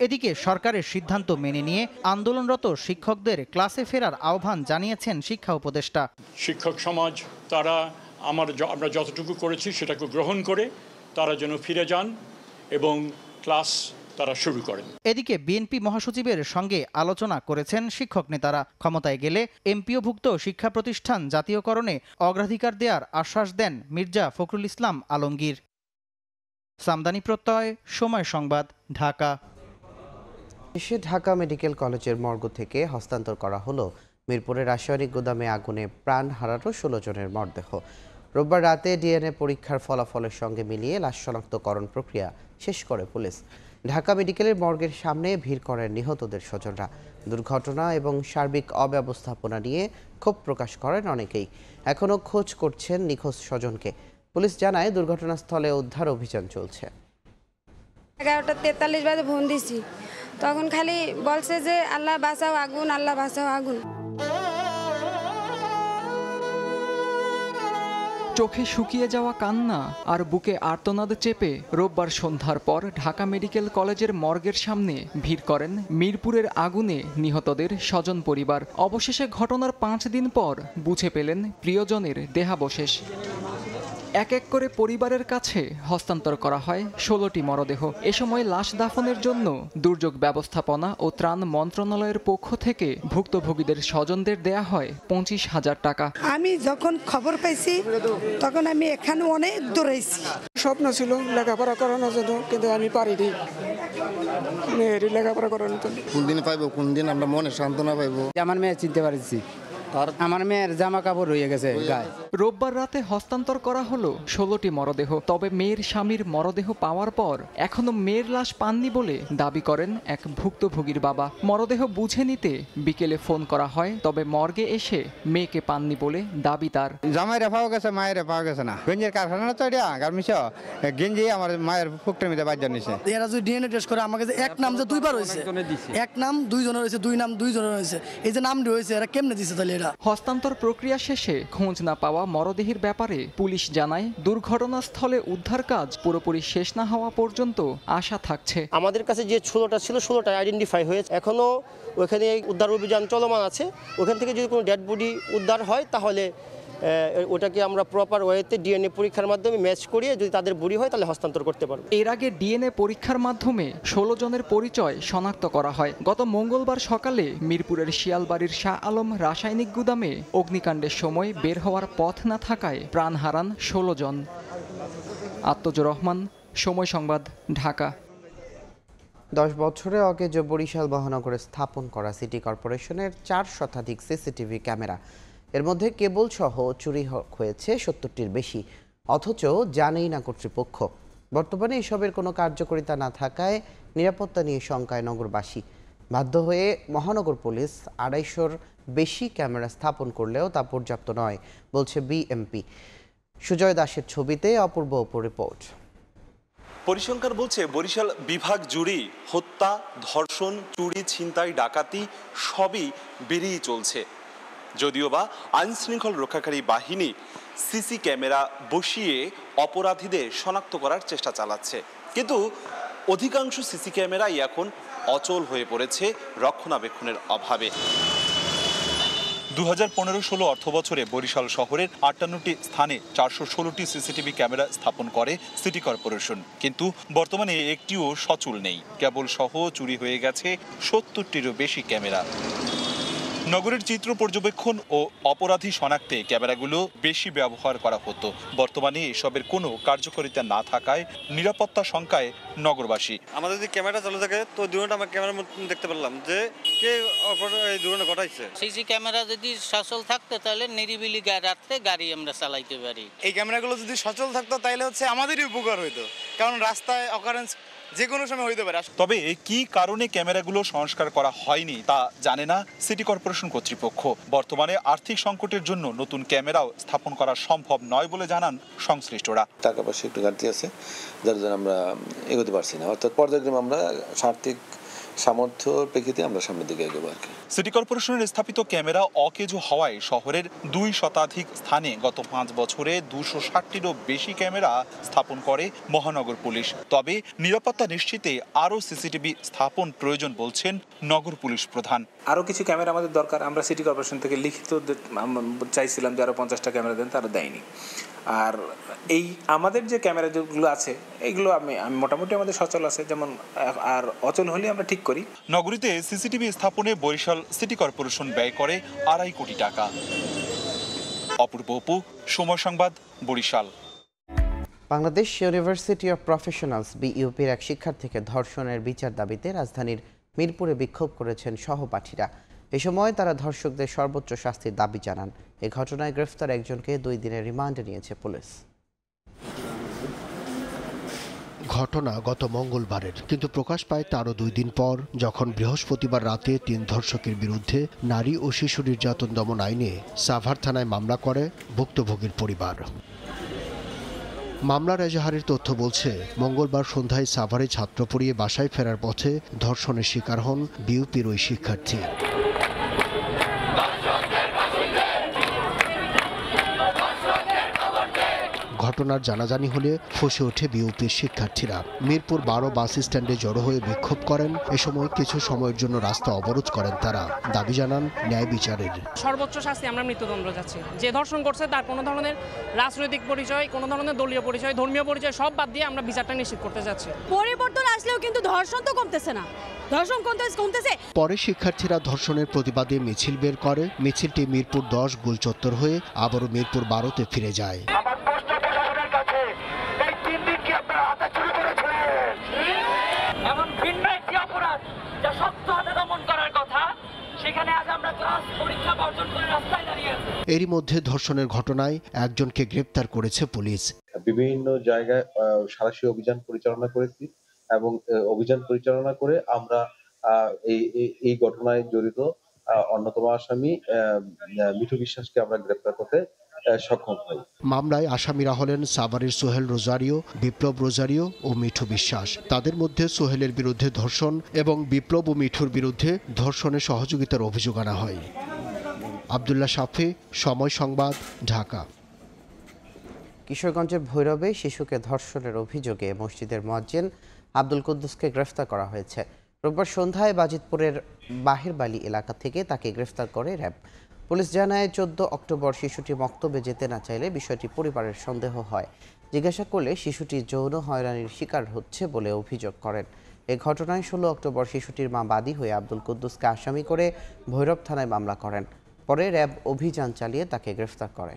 এদিকে সরকারের সিদ্ধান্ত মেনে নিয়ে আন্দোলনরত শিক্ষকদের ক্লাসে ফেরার আহ্বান জানিয়েছেন শিক্ষা উপদেষ্টা। শিক্ষক সমাজ তারা আমরা যতটুকু করেছি সেটাকে গ্রহণ করে তারা যেন ফিরে যান এবং ক্লাস তারা শুরু করেন। এদিকে বিএনপি মহাসচিবের সঙ্গে আলোচনা করেছেন শিক্ষক নেতারা। ক্ষমতায় গেলে এমপিওভুক্ত শিক্ষা প্রতিষ্ঠান জাতীয়করণে অগ্রাধিকার দেওয়ার আশ্বাস দেন মির্জা ফখরুল ইসলাম আলমগীর। সামদানি প্রত্যয়, সময় সংবাদ, ঢাকা। এসে ঢাকা মেডিকেল কলেজের মর্গ থেকে হস্তান্তর করা হলো মিরপুরের রাসায়নিক গুদামে আগুনে প্রাণ হারানো 16 জনের মরদেহ। রোববার রাতে ডিএনএ পরীক্ষার ফলাফলের সঙ্গে মিলিয়ে লাশ শনাক্তকরণ প্রক্রিয়া শেষ করে পুলিশ। ঢাকা মেডিকেলের মর্গের সামনে ভিড় করেন নিহতদের স্বজনরা। দুর্ঘটনা এবং সার্বিক অব্যবস্থাপনা নিয়ে ক্ষোভ প্রকাশ করেন অনেকেই। এখনও খোঁজ করছেন নিখোঁজ স্বজনকে। পুলিশ জানায় দুর্ঘটনাস্থলে উদ্ধার অভিযান চলছে। 11:43 বাজে ফোন দিছি, তখন খালি বলছে যে আল্লাহ বাঁচাও আগুন, আল্লাহ বাঁচাও আগুন। চোখে শুকিয়ে যাওয়া কান্না আর বুকে আর্তনাদ চেপে রোববার সন্ধ্যার পর ঢাকা মেডিকেল কলেজের মর্গের সামনে ভিড় করেন মিরপুরের আগুনে নিহতদের স্বজন পরিবার। অবশেষে ঘটনার 5 দিন পর বুঝে পেলেন প্রিয়জনের দেহাবশেষ। এক এক করে পরিবারের কাছে হস্তান্তর করা হয় 16টি মরদেহ। এ সময় লাশ দাফনের জন্য দুর্যোগ ব্যবস্থাপনা ও ত্রাণ মন্ত্রণালয়ের পক্ষ থেকে ভুক্তভোগীদের স্বজনদের দেয়া হয় 25,000 টাকা। আমি যখন খবর পাইছি তখন আমি এখানে অনেক দৌড়াইছি। স্বপ্ন ছিল লেখাপড়া করানোর জন্য, কিন্তু আমি পারিনি। মেয়েরই লেখাপড়া করানোর জন্য কোন দিন পাইবো, কোন দিন আমরা মনে সান্ত্বনা পাইবো। আমার মেয়ে চিনতে পারছি, আমার মেয়ের জামা কাপড় রয়ে গেছে গায়ে। রোববার রাতে হস্তান্তর করা হলো 16টি মরদেহ। তবে মেয়ের স্বামীর মরদেহ পাওয়ার পর এখনো মেয়ের লাশ পাননি বলে দাবি করেন এক ভুক্তভোগীর বাবা। মরদেহ বুঝে নিতে বিকেলে ফোন করা হয়, তবে মর্গে এসে মেয়েকে পাননি বলে দাবি তার। জামাইরে পাওয়া গেছে, মায়ের পাওয়া গেছে না। গেঞ্জের কারখানা তো এটা গার্মিস, গেঞ্জি আমার মায়ের ফুকটের মধ্যে বাদ জানিয়েছে। এরা যদি ডিএনএ টেস্ট করে আমাকে এক নাম যে দুইবার হয়েছে, এক নাম দুইজনের হয়েছে, দুই নাম দুইজনের হয়েছে, এই যে নাম হয়েছে এরা কেমনে দিছে তাহলে? হস্তান্তর প্রক্রিয়া শেষে খোঁজ না পাওয়া মরদেহের ব্যাপারে পুলিশ জানায় দুর্ঘটনাস্থলে উদ্ধার কাজ পুরোপুরি শেষ না হওয়া পর্যন্ত আশা থাকছে। আমাদের কাছে যে 16টা ছিল 16টা আইডেন্টিফাই হয়েছে। এখনো ওখানে উদ্ধার অভিযান চলমান আছে। ওখান থেকে যদি কোনো ডেড বডি উদ্ধার হয় তাহলে ওটাকে আমরা প্রপার ওয়েতে ডিএনএ পরীক্ষার মাধ্যমে ম্যাচ করিয়ে যদি তাদের বডি হয় তাহলে হস্তান্তর করতে পারব। এর আগে ডিএনএ পরীক্ষার মাধ্যমে 16 জনের পরিচয় শনাক্ত করা হয়। গত মঙ্গলবার সকালে মিরপুরের শিয়ালবাড়ির শাহ আলম রাসায়নিক গুদামে অগ্নিকাণ্ডের সময় বের হওয়ার পথ না থাকায় প্রাণ হারান 16 জন। আত্মজুর রহমান, সময় সংবাদ, ঢাকা। 10 বছরে অকেজ বরিশাল মহানগরে স্থাপন করা সিটি কর্পোরেশনের 4 শতাধিক সিসিটিভি ক্যামেরা, এর মধ্যে কেবল সহ চুরি হয়েছে 70টির বেশি, অথচ জানেই না কর্তৃপক্ষ। বর্তমানে এসবের কোনো কার্যকারিতা না থাকায় নিরাপত্তা নিয়ে শঙ্কায় নগরবাসী। বাধ্য হয়ে মহানগর পুলিশ 250-র বেশি ক্যামেরা স্থাপন করলেও তা পর্যাপ্ত নয় বলছে বিএমপি। সুজয় দাসের ছবিতে অপূর্ব রিপোর্ট। পরিসংখ্যান বলছে বরিশাল বিভাগ জুড়েই হত্যা, ধর্ষণ, চুরি, ছিনতাই, ডাকাতি সবই বেড়েই চলছে। যদিও বা আইন শৃঙ্খল রক্ষাকারী বাহিনী সিসি ক্যামেরা বসিয়ে অপরাধীদের শনাক্ত করার চেষ্টা চালাচ্ছে, কিন্তু অধিকাংশ সিসি ক্যামেরাই এখন অচল হয়ে পড়েছে রক্ষণাবেক্ষণের অভাবে। 2015-16 অর্থবছরে বরিশাল শহরের 58টি স্থানে 416টি সিসিটিভি ক্যামেরা স্থাপন করে সিটি কর্পোরেশন, কিন্তু বর্তমানে একটিও সচল নেই। কেবল সহ চুরি হয়ে গেছে 70টিরও বেশি ক্যামেরা। নগরের চিত্র পর্যবেক্ষণ ও অপরাধী শনাক্তে ক্যামেরাগুলো বেশি ব্যবহার করা হতো। বর্তমানে এসবের কোনো কার্যকারিতা না থাকায় নিরাপত্তা শঙ্কায় নগরবাসী। আমাদের যদি ক্যামেরা চালু থাকে তো দুর্ঘটনা আমরা ক্যামেরার মধ্যে দেখতে পারলাম যে কে এই দুর্ঘটনা ঘটাইছে। সিসি ক্যামেরা যদি সচল থাকতো তাহলে নিরিবিলি রাত্রে গাড়ি আমরা চালাইতে পারি। এই ক্যামেরাগুলো যদি সচল থাকতো তাহলে হচ্ছে আমাদেরই উপকার হইতো, কারণ রাস্তায় অকারেন্স যে কোনো সময় হইতে পারে। তবে কি কারণে ক্যামেরাগুলো সংস্কার করা হয়নি তা জানে না সিটি কর্পোরেশন কর্তৃপক্ষ। বর্তমানে আর্থিক সংকটের জন্য নতুন ক্যামেরাও স্থাপন করা সম্ভব নয় বলে জানান সংশ্লিষ্টরা। টাকা পয়সা একটু ঘাটতি আছে, যার জন্য আমরা এগোতে পারছি না। অর্থাৎ পর্যায়ক্রমে আমরা আর্থিক সামর্থ্য প্রেক্ষিতে আমরা সামনের দিকে এগোবো আর কি। সিটি কর্পোরেশনের স্থাপিত ক্যামেরা অকেজো হওয়ায় শহরের 2 শতাধিক স্থানে গত 5 বছরে 260টিরও বেশি ক্যামেরা স্থাপন করে মহানগর পুলিশ। তবে নিরাপত্তা নিশ্চিতে আরও সিসিটিভি স্থাপন প্রয়োজন বলছেন নগর পুলিশ প্রধান। আরও কিছু ক্যামেরা আমাদের দরকার। আমরা সিটি কর্পোরেশন থেকে লিখিত চাইছিলাম যে আরও 50টা ক্যামেরা দেন, তারা দেয়নি। আর এই আমাদের যে ক্যামেরা যেগুলো আছে এগুলো আমি মোটামুটি আমাদের সচল আছে, যেমন আর অচল হলে আমরা ঠিক করি। নগরীতে সিসিটিভি স্থাপনে বরিশাল সিটি কর্পোরেশন ব্যয় করে 2.5 কোটি টাকা। অপূর্ব Apu, Somoy Sangbad, Barishal. Bangladesh university of professionals বিইউপির এক শিক্ষার্থীকে ধর্ষণের বিচার দাবিতে রাজধানীর মিরপুরে বিক্ষোভ করেছেন সহপাঠীরা। এ সময় তারা ধর্ষকদের সর্বোচ্চ শাস্তির দাবি জানান। এই ঘটনায় গ্রেফতার একজনকে 2 দিনের রিমান্ডে নিয়েছে পুলিশ। ঘটনা গত মঙ্গলবারের, কিন্তু প্রকাশ পায় তারও 2 দিন পর, যখন বৃহস্পতিবার রাতে 3 ধর্ষকের বিরুদ্ধে নারী ও শিশু নির্যাতন দমন আইনে সাভার থানায় মামলা করে ভুক্তভোগীর পরিবার। মামলার এজাহারের তথ্য বলছে, মঙ্গলবার সন্ধ্যায় সাভারে ছাত্র পড়িয়ে বাসায় ফেরার পথে ধর্ষণের শিকার হন বিউপির ওই শিক্ষার্থী। ঘটনার জানাজানি হলে ফসে ওঠে বিউপির শিক্ষার্থীরা। মিরপুর 12 বাস স্ট্যান্ডে জড়ো হয়ে বিক্ষোভ করেন। এ সময় কিছু সময়ের জন্য রাস্তা অবরোধ করেন তারা। দাবি জানান ন্যায় বিচারের। সর্বোচ্চ শাস্তি আমরা মৃত্যুদণ্ড যাচ্ছি। যে ধর্ষণ করছে তার কোনো ধরনের রাজনৈতিক পরিচয়, কোনো ধরনের দলীয় পরিচয়, ধর্মীয় পরিচয় সব বাদ দিয়ে আমরা বিচারটা নিশ্চিত করতে যাচ্ছি। পরিবর্তন আসলেও কিন্তু ধর্ষণ তো কমতেছে না, ধর্ষণ কমতেছে। পরে শিক্ষার্থীরা ধর্ষণের প্রতিবাদে মিছিল বের করে। মিছিলটি মিরপুর 10 গোল চত্বর হয়ে আবারও মিরপুর 12তে ফিরে যায়। এমন ভিন্ন একটি অপরাধ যা শক্ত হাতে দমন করার কথা, সেখানে আজ আমরা ক্লাস পরীক্ষা বর্জন করে রাস্তায় দাঁড়িয়ে আছি। এরই মধ্যে ধর্ষণের ঘটনায় একজনকে গ্রেপ্তার করেছে পুলিশ। বিভিন্ন জায়গায় সাঁড়াশি অভিযান পরিচালনা করেছি এবং অভিযান পরিচালনা করে আমরা এই ঘটনায় জড়িত অন্যতম আসামি মিঠু বিশ্বাসকে আমরা গ্রেপ্তার করতে সক্ষম হই। মামলায় আসামিরা হলেন সাভারের সোহেল রোজারিও, বিপ্লব রোজারিও ও মিঠু বিশ্বাস। তাদের মধ্যে সোহেলের বিরুদ্ধে ধর্ষণ এবং বিপ্লব ও মিঠুর বিরুদ্ধে ধর্ষণে সহযোগিতার অভিযোগ আনা হয়। আব্দুল্লাহ শাফি, সময় সংবাদ, ঢাকা। কিশোরগঞ্জের ভৈরবে শিশুকে ধর্ষণের অভিযোগে মসজিদের মুয়াজ্জিন আব্দুল কুদ্দুসকে গ্রেফতার করা হয়েছে। রোববার সন্ধ্যায় বাজিতপুরের বাহিরবালি এলাকা থেকে তাকে গ্রেফতার করে র্যাব। পুলিশ জানায়, 14 অক্টোবর শিশুটি মক্তবে যেতে না চাইলে বিষয়টি পরিবারের সন্দেহ হয়। জিজ্ঞাসা করলে শিশুটি যৌন হয়রানির শিকার হচ্ছে বলে অভিযোগ করেন। এ ঘটনায় 16 অক্টোবর শিশুটির মা বাদী হয়ে আব্দুল কুদ্দুসকে আসামি করে ভৈরব থানায় মামলা করেন। পরে র্যাব অভিযান চালিয়ে তাকে গ্রেফতার করে।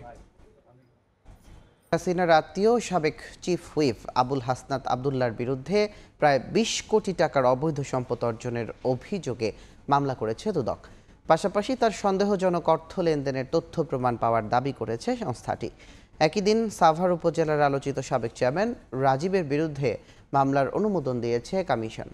হাসিনার আত্মীয় সাবেক চিফ হুইপ আবুল হাসনাত আবদুল্লাহর বিরুদ্ধে প্রায় 20 কোটি টাকার অবৈধ সম্পদ অর্জনের অভিযোগে মামলা করেছে দুদক। পাশাপাশি তার সন্দেহজনক অর্থ লেনদেনের তথ্য প্রমাণ পাওয়ার দাবি করেছে সংস্থাটি। একই দিন সাভার উপজেলার আলোচিত সাবেক চেয়ারম্যান রাজীবের বিরুদ্ধে মামলার অনুমোদন দিয়েছে কমিশন।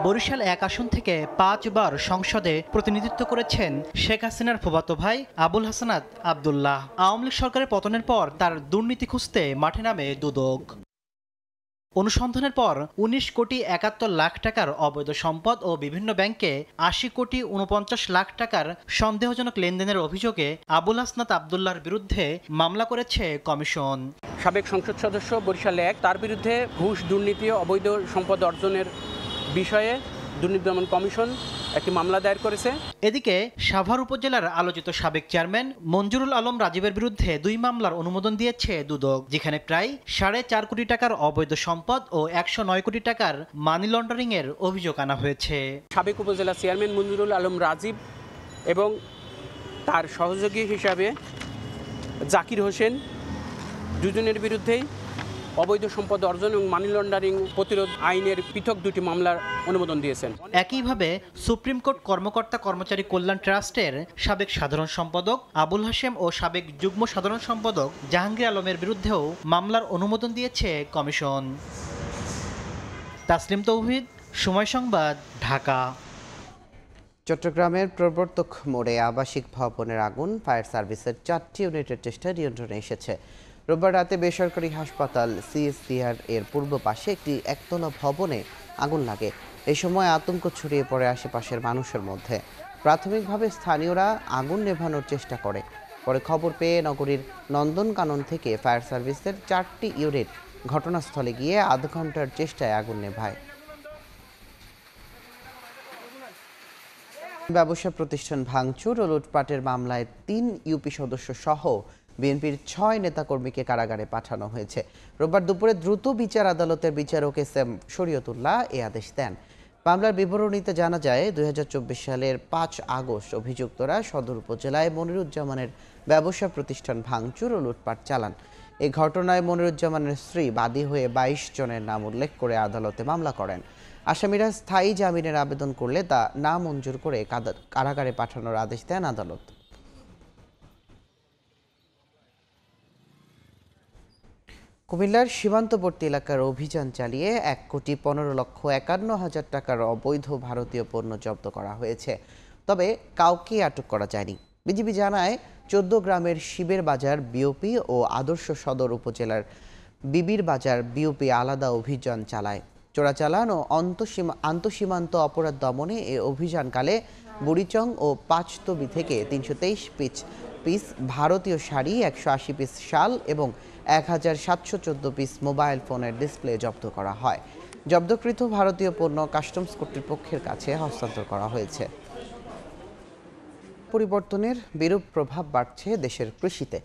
বরিশাল 1 আসন থেকে 5 বার সংসদে প্রতিনিধিত্ব করেছেন শেখ হাসিনার ফুফাতো ভাই আবুল হাসনাত আবদুল্লাহ। আওয়ামী লীগ সরকারের পতনের পর তার দুর্নীতি খুঁজতে মাঠে নামে দুদক। অনুসন্ধানের পর 19 কোটি 71 লাখ টাকার অবৈধ সম্পদ ও বিভিন্ন ব্যাংকে 80 কোটি 49 লাখ টাকার সন্দেহজনক লেনদেনের অভিযোগে আবুল হাসনাত আবদুল্লাহর বিরুদ্ধে মামলা করেছে কমিশন। সাবেক সংসদ সদস্য বরিশাল 1, তার বিরুদ্ধে ঘুষ, দুর্নীতি, অবৈধ সম্পদ অর্জনের বিষয়ে দুর্নীতি দমন কমিশন একটি মামলা দায়ের করেছে। এদিকে সাভার উপজেলার আলোচিত সাবেক চেয়ারম্যান মঞ্জুরুল আলম রাজীবের বিরুদ্ধে 2 মামলার অনুমোদন দিয়েছে দুদক, যেখানে প্রায় 4.5 কোটি টাকার অবৈধ সম্পদ ও 109 কোটি টাকার মানি লন্ডারিং এর অভিযোগ আনা হয়েছে। সাবেক উপজেলা চেয়ারম্যান মঞ্জুরুল আলম রাজীব এবং তার সহযোগী হিসাবে জাকির হোসেন দুজনের বিরুদ্ধেই অবৈধ সম্পদ অর্জন এবং মানি লন্ডারিং প্রতিরোধ আইনের পৃথক 2টি মামলার অনুমোদন দিয়েছেন। একইভাবে সুপ্রিম কোর্ট কর্মকর্তা কর্মচারী কল্যাণ ট্রাস্টের সাবেক সাধারণ সম্পাদক আবুল হাশেম ও সাবেক যুগ্ম সাধারণ সম্পাদক জাহাঙ্গীর আলমের বিরুদ্ধেও মামলার অনুমোদন দিয়েছে কমিশন। তাসলিম তৌহিদ, সময় সংবাদ, ঢাকা। চট্টগ্রামের প্রবর্তক মোড়ে আবাসিক ভবনের আগুন, ফায়ার সার্ভিসের 4টি ইউনিটের চেষ্টায় নিয়ন্ত্রণে এসেছে। রোববার রাতে বেসরকারি হাসপাতাল সিএসসিআর এর পূর্ব পাশে একটি একতলা ভবনে আগুন লাগে। এই সময় আতঙ্ক ছড়িয়ে পড়ে আশেপাশের মানুষের মধ্যে। প্রাথমিকভাবে স্থানীয়রা আগুন নেভানোর চেষ্টা করে। পরে খবর পেয়ে নগরীর নন্দনকানন থেকে ফায়ার সার্ভিসের 4টি ইউনিট ঘটনাস্থলে গিয়ে আধ ঘন্টার চেষ্টায় আগুন নেভায়। ব্যবসা প্রতিষ্ঠান ভাঙচুর ও লুটপাটের মামলায় 3 ইউপি সদস্য সহ বিএনপির 6 নেতাকর্মীকে কারাগারে পাঠানো হয়েছে। রোববার দুপুরে দ্রুত বিচার আদালতের বিচারক এস.এম. শরীয়তুল্লাহ এ আদেশ দেন। মামলার বিবরণীতে জানা যায়, 2024 সালের 5 আগস্ট অভিযুক্তরা সদর উপজেলায় মনিরুজ্জামানের ব্যবসা প্রতিষ্ঠান ভাঙচুর ও লুটপাট চালান। এই ঘটনায় মনিরুজ্জামানের স্ত্রী বাদী হয়ে 22 জনের নাম উল্লেখ করে আদালতে মামলা করেন। আসামিরা স্থায়ী জামিনের আবেদন করলে তা না মঞ্জুর করে কারাগারে পাঠানোর আদেশ দেন আদালত। কুমিল্লার সীমান্তবর্তী এলাকার অভিযান চালিয়ে ১,১৫,৫১,০০০ টাকার অবৈধ ভারতীয় পণ্য জব্দ করা হয়েছে, তবে কাউকে আটক করা যায়নি। বিজিবি জানায় ১৪ গ্রামের শিবের বাজার বিওপি ও আদর্শ সদর উপজেলার বিবির বাজার বিওপি আলাদা অভিযান চালায়। চোরাচালান ও আন্তঃসীমান্ত অপরাধ দমনে এ অভিযানকালে বুড়িচং ও পাঁচতবি থেকে ৩২৩ পিস ভারতীয় শাড়ি, ১৮০ পিস শাল এবং ১,৭১৪ পিস মোবাইল ফোনের ডিসপ্লে জব্দ করা হয়। জব্দকৃত ভারতীয় পণ্য কাস্টমস কর্তৃপক্ষের কাছে হস্তান্তর করা হয়েছে। পরিবর্তনের বিরূপ প্রভাব বাড়ছে দেশের কৃষিতে।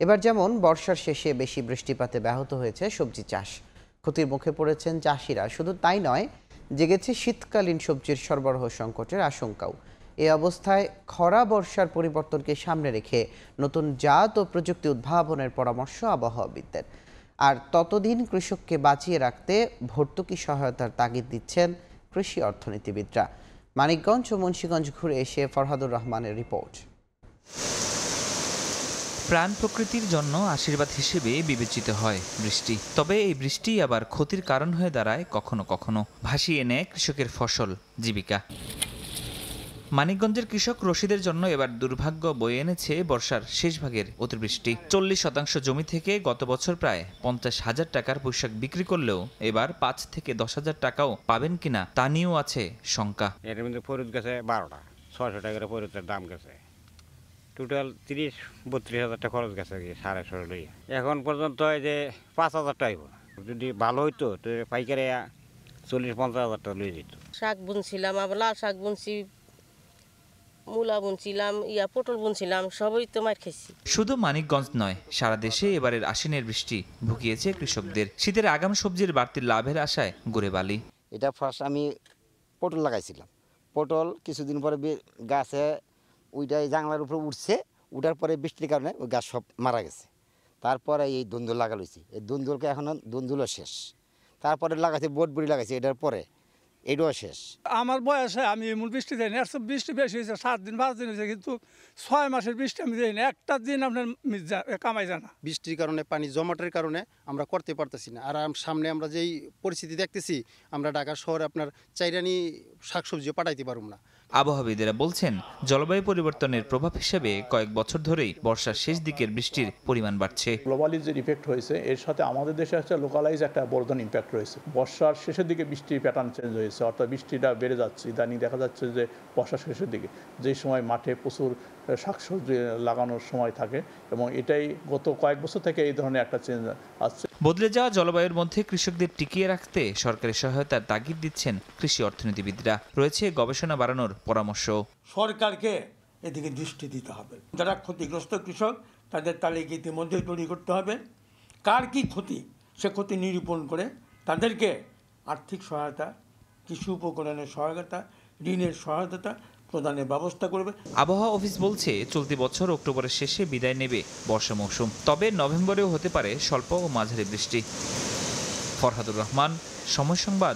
এবার যেমন বর্ষার শেষে বেশি বৃষ্টিপাতে ব্যাহত হয়েছে সবজি চাষ, ক্ষতির মুখে পড়েছেন চাষিরা। শুধু তাই নয়, জেগেছে শীতকালীন সবজির সরবরাহ সংকটের আশঙ্কাও। এই অবস্থায় খরা বর্ষার পরিবর্তনকে সামনে রেখে নতুন জাত ও প্রযুক্তি উদ্ভাবনের পরামর্শ আবহাওয়াবিদদের। আর ততদিন কৃষককে বাঁচিয়ে রাখতে ভর্তুকি সহায়তার তাগিদ দিচ্ছেন কৃষি অর্থনীতিবিদরা। মানিকগঞ্জ ও মুন্সিগঞ্জ ঘুরে এসে ফরহাদুর রহমানের রিপোর্ট। প্রাণ প্রকৃতির জন্য আশীর্বাদ হিসেবে বিবেচিত হয় বৃষ্টি, তবে এই বৃষ্টি আবার ক্ষতির কারণ হয়ে দাঁড়ায় কখনো কখনো, ভাসিয়ে নেয় কৃষকের ফসল, জীবিকা। মানিকগঞ্জের কৃষক রশিদের জন্য এবার দুর্ভাগ্য বয়ে এনেছে বর্ষার শেষ ভাগের অতিবৃষ্টি। 40% জমি থেকে গত বছর প্রায় 50,000 টাকার পোশাক বিক্রি করলেও এবার 5 থেকে 10,000 টাকাও পাবেন কিনা তা নিয়েও আছে শঙ্কা। এর মধ্যে ফরিদ গেছে 12টা, 600 টাকার ফরিদের দাম গেছে, টোটাল 30-32,000 টাকা খরচ গেছে 6.5 লইয়া। এখন পর্যন্ত এই যে 5,000 টাকা, যদি ভালো হইতো তো পাইকারে 40-50,000 টাকা লইয়ে যেত। শাক বুনছিলাম, আবার লাল শাক বুনছি, মূলা বুনছিলাম, পটল বুনছিলাম, সবই তো মার খাইছি। শুধু মানিকগঞ্জ নয়, সারা দেশে এবারের আশ্বিনের বৃষ্টি ভুগিয়েছে কৃষকদের। শীতের আগাম সবজির বাড়তি লাভের আশায় গড়ে বালি। এটা ফার্স্ট আমি পটল লাগাইছিলাম। পটল কিছুদিন পরে গাছে ওইটা জাংলার উপরে উঠছে, উঠার পরে বৃষ্টির কারণে ওই গাছ সব মারা গেছে। তারপরে এই দুন্দুল লাগাইছি, এই দুন্দুলকে এখনও দুন্দুলও শেষ। তারপরে লাগাইছি বটবুড়ি লাগাইছি, এটার পরে এটাও শেষ। আমার বয়সে আমি এমন বৃষ্টি দেয়নি, আর বৃষ্টি বেশি হয়েছে, 7 দিন 5 দিন হয়েছে, কিন্তু 6 মাসের বৃষ্টি আমি দেয়নি, একটা দিন আপনার কামাই জানা। বৃষ্টির কারণে, পানি জমাটের কারণে আমরা করতে পারতেছি না। আর সামনে আমরা যেই পরিস্থিতি দেখতেছি, আমরা ঢাকা শহরে আপনার চাইরানি শাকসবজিও পাঠাইতে পারব না। আবহাওয়াবিদেরা বলছেন, জলবায়ু পরিবর্তনের প্রভাব হিসেবে কয়েক বছর ধরেই বর্ষার শেষ দিকের বৃষ্টির পরিমাণ বাড়ছে। গ্লোবালি যে ইফেক্ট হয়েছে, এর সাথে আমাদের দেশে একটা লোকালাইজ একটা বর্ধন ইম্প্যাক্ট রয়েছে। বর্ষার শেষের দিকে বৃষ্টির প্যাটার্ন চেঞ্জ হয়েছে, অর্থাৎ বৃষ্টিটা বেড়ে যাচ্ছে। ইদানিং দেখা যাচ্ছে যে বর্ষার শেষের দিকে যে সময় মাঠে প্রচুর শাকসবজি লাগানোর সময় থাকে, এবং এটাই গত কয়েক বছর থেকে এই ধরনের একটা চেঞ্জ আসছে। বদলে যাওয়া জলবায়ুর মধ্যে কৃষকদের টিকিয়ে রাখতে সরকারি সহায়তার তাগিদ দিচ্ছেন কৃষি অর্থনীতিবিদরা। রয়েছে গবেষণা বাড়ানোর পরামর্শ। সরকারকে এদিকে দৃষ্টি দিতে হবে। যারা ক্ষতিগ্রস্ত কৃষক, তাদের তালিকা ইতিমধ্যে তৈরি করতে হবে। কার কি ক্ষতি, সে ক্ষতি নিরূপণ করে তাদেরকে আর্থিক সহায়তা, কৃষি উপকরণের সহায়তা, ঋণের সহায়তা প্রদানের ব্যবস্থা করবে। আবহাওয়া অফিস বলছে, চলতি বছর অক্টোবরের শেষে বিদায় নেবে বর্ষা মৌসুম, তবে নভেম্বরেও হতে পারে স্বল্প ও মাঝারি বৃষ্টি। ফরহাদুর রহমান, সময় সংবাদ,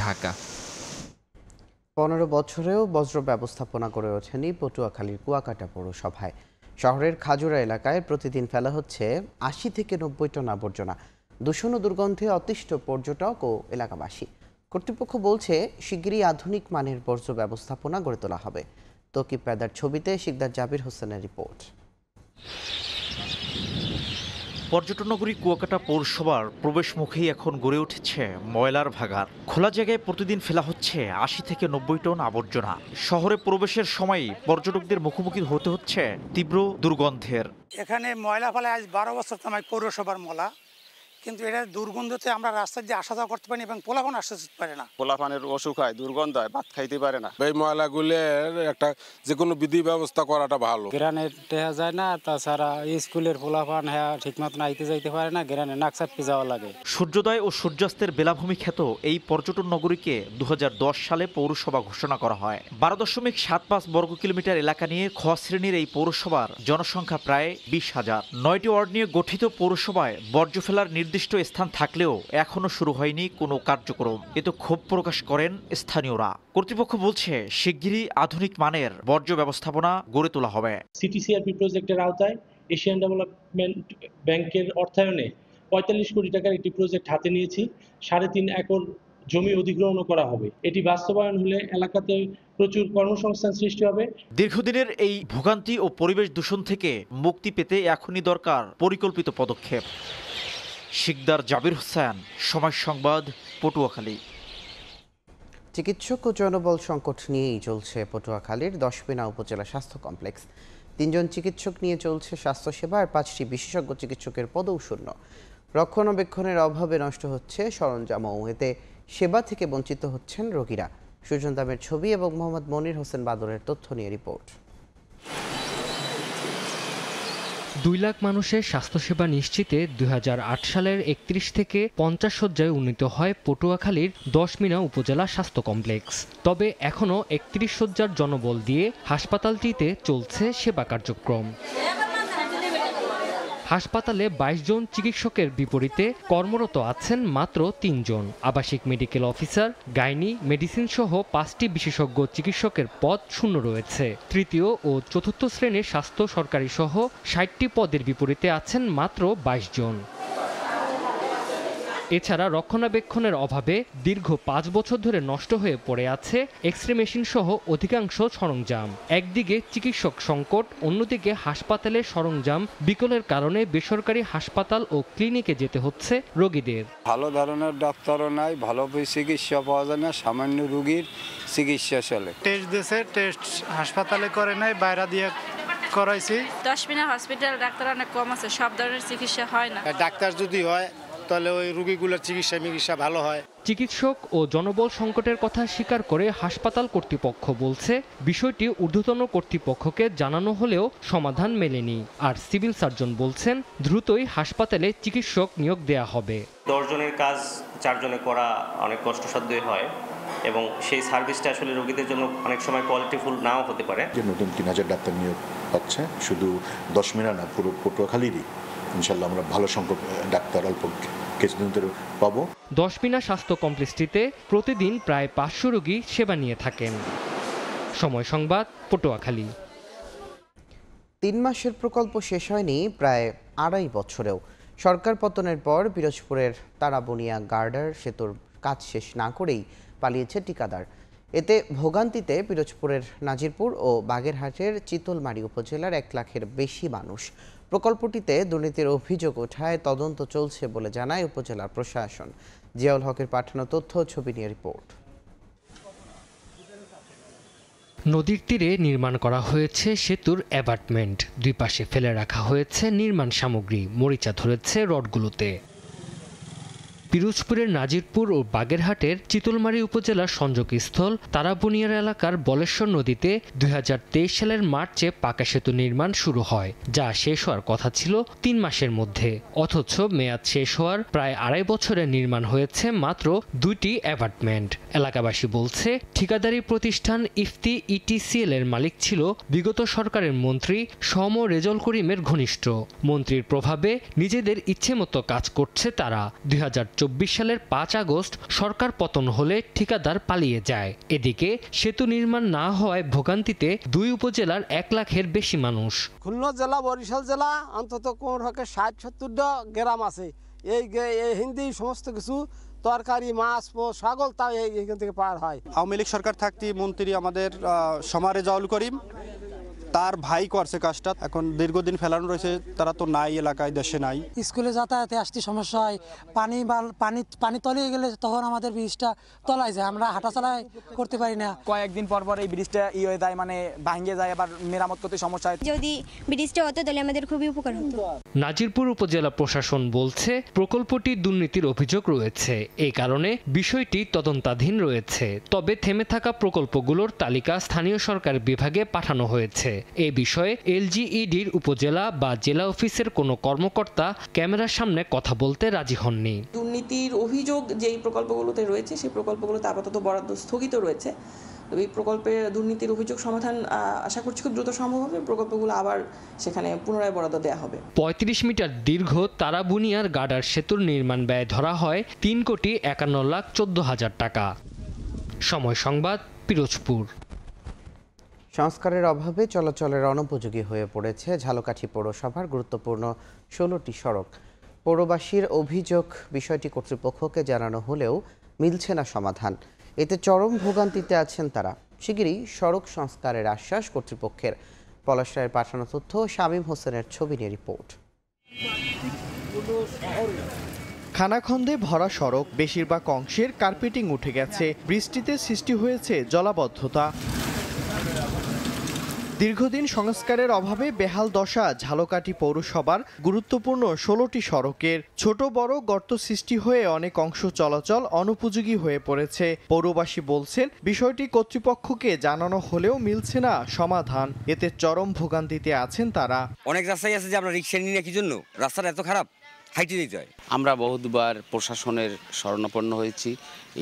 ঢাকা। 15 বছরেও বজ্র ব্যবস্থাপনা করে ওঠেনি পটুয়াখালীর কুয়াকাটা পৌরসভায়। শহরের খাজুরা এলাকায় প্রতিদিন ফেলা হচ্ছে 80 থেকে 90 টন আবর্জনা। দূষণ ও দুর্গন্ধে অতিষ্ঠ পর্যটক ও এলাকাবাসী। কর্তৃপক্ষ বলছে, শিগগিরই আধুনিক মানের বর্জ্য ব্যবস্থাপনা গড়ে তোলা হবে। তকিব পেদার ছবিতে শিকদার জাবির হোসেনের রিপোর্ট। পর্যটন নগরী কুয়াকাটা পৌরসভার প্রবেশ মুখেই এখন গড়ে উঠেছে ময়লার ভাগাড়। খোলা জায়গায় প্রতিদিন ফেলা হচ্ছে 80 থেকে 90 টন আবর্জনা। শহরে প্রবেশের সময়ই পর্যটকদের মুখোমুখি হতে হচ্ছে তীব্র দুর্গন্ধের। এখানে ময়লা ফেলা আজ 12 বছর তোমায় পৌরসভার ময়লা, কিন্তু এটা দুর্গন্ধতে আমরা রাস্তা দিয়ে আসা যাওয়া করতে পারি এবং পোলাপান আসতে পারে না। পোলাপানের অসুখ হয়, দুর্গন্ধ হয়, ভাত খাইতে পারে না। এই ময়লাগুলোর একটা যে কোনো বিধি ব্যবস্থা করাটা ভালো। গ্রানে দেখা যায় না, তাছাড়া স্কুলের পোলাপান ঠিক মতো আইতে যাইতে পারে না, গ্রানে নাক চাপতে যাওয়া লাগে। সূর্যোদয় ও সূর্যাস্তের বেলাভূমি খ্যাত এই পর্যটন নগরীকে 2010 সালে পৌরসভা ঘোষণা করা হয়। 12.75 বর্গ কিলোমিটার এলাকা নিয়ে খ শ্রেণীর এই পৌরসভার জনসংখ্যা প্রায় 20,000। 9টি ওয়ার্ড নিয়ে গঠিত পৌরসভায় বর্জ্য ফেলার নির্দিষ্ট স্থান থাকলেও এখনো শুরু হয়নি কোনো কার্যক্রম। এতে ক্ষোভ প্রকাশ করেন স্থানীয়রা। কর্তৃপক্ষ বলছে, শিগগিরই আধুনিক মানের বর্জ্য ব্যবস্থাপনা গড়ে তোলা হবে। সিটিসিআরপি প্রজেক্টের আওতায় এশিয়ান ডেভেলপমেন্ট ব্যাংকের অর্থায়নে 45 কোটি টাকার একটি প্রজেক্ট হাতে নিয়েছি। 3.5 একর জমি অধিগ্রহণ করা হবে। এটি বাস্তবায়ন হলে এলাকাতে প্রচুর কর্মসংস্থান সৃষ্টি হবে। দীর্ঘদিনের এই ভোগান্তি ও পরিবেশ দূষণ থেকে মুক্তি পেতে এখনই দরকার পরিকল্পিত পদক্ষেপ। শিকদার জাবির হোসেন, সময় সংবাদ, পটুয়াখালী। চিকিৎসক ও জনবল সংকট নিয়েই চলছে পটুয়াখালীর 10 উপজেলা স্বাস্থ্য কমপ্লেক্স। 3 জন চিকিৎসক নিয়ে চলছে স্বাস্থ্যসেবা আর 5টি বিশেষজ্ঞ চিকিৎসকের পদও শূন্য। রক্ষণাবেক্ষণের অভাবে নষ্ট হচ্ছে সরঞ্জামও, এতে সেবা থেকে বঞ্চিত হচ্ছেন রোগীরা। সুজন দামের ছবি এবং মোহাম্মদ মনির হোসেন বাদরের তথ্য নিয়ে রিপোর্ট। 2 লাখ মানুষের স্বাস্থ্যসেবা নিশ্চিতে 2008 সালের 31 থেকে 50 শয্যায় উন্নীত হয় পটুয়াখালীর 10 উপজেলা স্বাস্থ্য কমপ্লেক্স। তবে এখনও 31 শয্যার জনবল দিয়ে হাসপাতালটিতে চলছে সেবা কার্যক্রম। হাসপাতালে 22 জন চিকিৎসকের বিপরীতে কর্মরত আছেন মাত্র 3 জন। আবাসিক মেডিকেল অফিসার, গাইনি, মেডিসিন সহ 5টি বিশেষজ্ঞ চিকিৎসকের পদ শূন্য রয়েছে। তৃতীয় ও চতুর্থ শ্রেণীর স্বাস্থ্য সরকারি সহ 60টি পদের বিপরীতে আছেন মাত্র 22 জন। এছাড়া রক্ষণাবেক্ষণের অভাবে দীর্ঘ 5 বছর ধরে নষ্ট হয়ে পড়ে আছে এক্স-রে মেশিন সহ অধিকাংশ সরঞ্জাম। একদিকে চিকিৎসক সংকট, অন্যদিকে হাসপাতালের সরঞ্জাম বিকলের কারণে বেসরকারি হাসপাতাল ও ক্লিনিকে যেতে হচ্ছে রোগীদের। ভালো ধরনের ডাক্তারও নাই, ভালো চিকিৎসা পাওয়া যায় না, সামান্য রোগীর চিকিৎসা চলে। টেস্ট দিয়েছে, টেস্ট হাসপাতালে করে নাই, বাইরে দিয়ে করাইছি। 10 হসপিটাল ডাক্তার অনেক কম আছে, সব ধরনের চিকিৎসা হয় না। ডাক্তার যদি হয় তাহলে ওই রোগীগুলোর চিকিৎসা ভালো হয়। চিকিৎসক ও জনবল সংকটের কথা স্বীকার করে হাসপাতাল কর্তৃপক্ষ বলছে বিষয়টি ঊর্ধ্বতন কর্তৃপক্ষকে জানানো হলেও সমাধান মেলেনি। আর সিভিল সার্জন বলছেন দ্রুতই হাসপাতালে চিকিৎসক নিয়োগ দেয়া হবে। 10 জনের কাজ 4 জনে করা অনেক কষ্টসাধ্যই হয় এবং সেই সার্ভিসটা আসলে রোগীদের জন্য অনেক সময় কোয়ালিটিফুল নাও হতে পারে। যে নতুন 3000 ডাক্তার নিয়োগ পাচ্ছে, শুধু 10 না, পুরো পটুয়াখালীরই ইনশাল্লাহ আমরা ভালো সংখ্যক ডাক্তার অল্প কিছুদিন ধরে পাবো। 10 স্বাস্থ্য কমপ্লেক্সটিতে প্রতিদিন প্রায় 500 রোগী সেবা নিয়ে থাকেন। সময় সংবাদ, পটুয়াখালী। 3 মাসের প্রকল্প শেষ হয়নি প্রায় 2.5 বছরেও। সরকার পতনের পর পিরোজপুরের তারাবুনিয়া গার্ডার সেতুর কাজ শেষ না করেই পালিয়েছে ঠিকাদার। এতে ভোগান্তিতে পিরোজপুরের নাজিরপুর ও বাগেরহাটের চিতলমারী উপজেলার 1 লাখের বেশি মানুষ। প্রকল্পটিতে দুর্নীতির অভিযোগ ওঠায় তদন্ত চলছে বলে জানায় উপজেলার প্রশাসন। জিয়াউল হকের পাঠানো তথ্য ছবি নিয়ে রিপোর্ট। নদীর তীরে নির্মাণ করা হয়েছে সেতুর অ্যাবাটমেন্ট। 2 পাশে ফেলে রাখা হয়েছে নির্মাণ সামগ্রী, মরিচা ধরেছে রডগুলোতে। পিরোজপুরের নাজিরপুর ও বাগেরহাটের চিতলমারী উপজেলার সংযোগস্থল তারাবুনিয়ার এলাকার বলেশ্বর নদীতে 2023 সালের মার্চে পাকা সেতু নির্মাণ শুরু হয়, যা শেষ হওয়ার কথা ছিল 3 মাসের মধ্যে। অথচ মেয়াদ শেষ হওয়ার প্রায় 2.5 বছরে নির্মাণ হয়েছে মাত্র 2টি অ্যাপার্টমেন্ট। এলাকাবাসী বলছে ঠিকাদারি প্রতিষ্ঠান ইফতি ইটিসিএল এর মালিক ছিল বিগত সরকারের মন্ত্রী সম রেজল করিমের ঘনিষ্ঠ। মন্ত্রীর প্রভাবে নিজেদের ইচ্ছেমতো কাজ করছে তারা। 2024 সালের 5 আগস্ট সরকার পতন হলে ঠিকাদার পালিয়ে যায়। এদিকে সেতু নির্মাণ না হওয়ায় ভোগান্তিতে 2 উপজেলার 1 লাখের বেশি মানুষ। খুলনা জেলা, বরিশাল জেলা অন্তত কোন হকে 60-70টা গ্রাম আছে। এই হিন্দি সমস্ত কিছু তরকারি, মাছ, ছাগল তাও এইখান থেকে পার হয়। আওয়ামী লীগ সরকার থাকতে মন্ত্রী আমাদের সমারে জাউল করিম, তার ভাই করছে কাজটা। এখন দীর্ঘদিন ফেলানো রয়েছে, তারা তো নাই এলাকায়, দেশে নাই। স্কুলে যাতায়াতে আসতে সমস্যা হয়, পানি তলিয়ে গেলে তখন আমাদের ব্রিজটা তলায় যায়, আমরা হাঁটাচলা করতে পারি না। কয়েকদিন পর পর এই ব্রিজটা হয়ে যায়, মানে ভাঙে যায়, আবার মেরামত করতে সমস্যা হয়। যদি ব্রিজটা হতো তাহলে আমাদের খুবই উপকার হতো। নাজিরপুর উপজেলা প্রশাসন বলছে প্রকল্পটি দুর্নীতির অভিযোগ রয়েছে, এই কারণে বিষয়টি তদন্তাধীন রয়েছে। তবে থেমে থাকা প্রকল্পগুলোর তালিকা স্থানীয় সরকার বিভাগে পাঠানো হয়েছে। এ বিষয়ে এলজিইডির উপজেলা বা জেলা অফিসের কোনো কর্মকর্তা ক্যামেরার সামনে কথা বলতে রাজি হননি। দুর্নীতির অভিযোগ যেই প্রকল্পগুলোতে রয়েছে সেই প্রকল্পগুলোতে আপাতত বরাদ্দ স্থগিত রয়েছে। এই প্রকল্পের দুর্নীতির অভিযোগ সমাধান আশা করছি খুব দ্রুত সম্ভব হবে। প্রকল্পগুলো আবার সেখানে পুনরায় বরাদ্দ দেওয়া হবে। 35 মিটার দীর্ঘ তারাবুনিয়ার গার্ডার সেতুর নির্মাণ ব্যয় ধরা হয় 3,51,14,000 টাকা। সময় সংবাদ, পিরোজপুর। সংস্কারের অভাবে চলাচলের অনুপযোগী হয়ে পড়েছে ঝালকাঠি পৌরসভার গুরুত্বপূর্ণ 16টি সড়ক। পৌরবাসীর অভিযোগ, বিষয়টি কর্তৃপক্ষকে জানানো হলেও মিলছে না সমাধান। এতে চরম ভোগান্তিতে আছেন তারা। শিগগিরই সড়ক সংস্কারের আশ্বাস কর্তৃপক্ষের। পলাশ রায়ের পাঠানো তথ্য, শামীম হোসেনের ছবি নিয়ে রিপোর্ট। খানাখন্দে ভরা সড়ক, বেশিরভাগ অংশের কার্পেটিং উঠে গেছে। বৃষ্টিতে সৃষ্টি হয়েছে জলাবদ্ধতা। দীর্ঘদিন সংস্কারের অভাবে বেহাল দশা ঝালকাঠি পৌরসভার গুরুত্বপূর্ণ 16টি সড়কের। ছোট বড় গর্ত সৃষ্টি হয়ে অনেক অংশ চলাচল অনুপযোগী হয়ে পড়েছে। পৌরবাসী বলছেন, বিষয়টি কর্তৃপক্ষকে জানানো হলেও মিলছে না সমাধান। এতে চরম ভোগান্তিতে আছেন তারা। অনেক রাস্তায় আছে যে আমরা রিক্সা নিয়ে কি জন্য, রাস্তাটা এত খারাপ, হাইটে দিতে হয়। আমরা বহুবার প্রশাসনের শরণাপন্ন হয়েছি,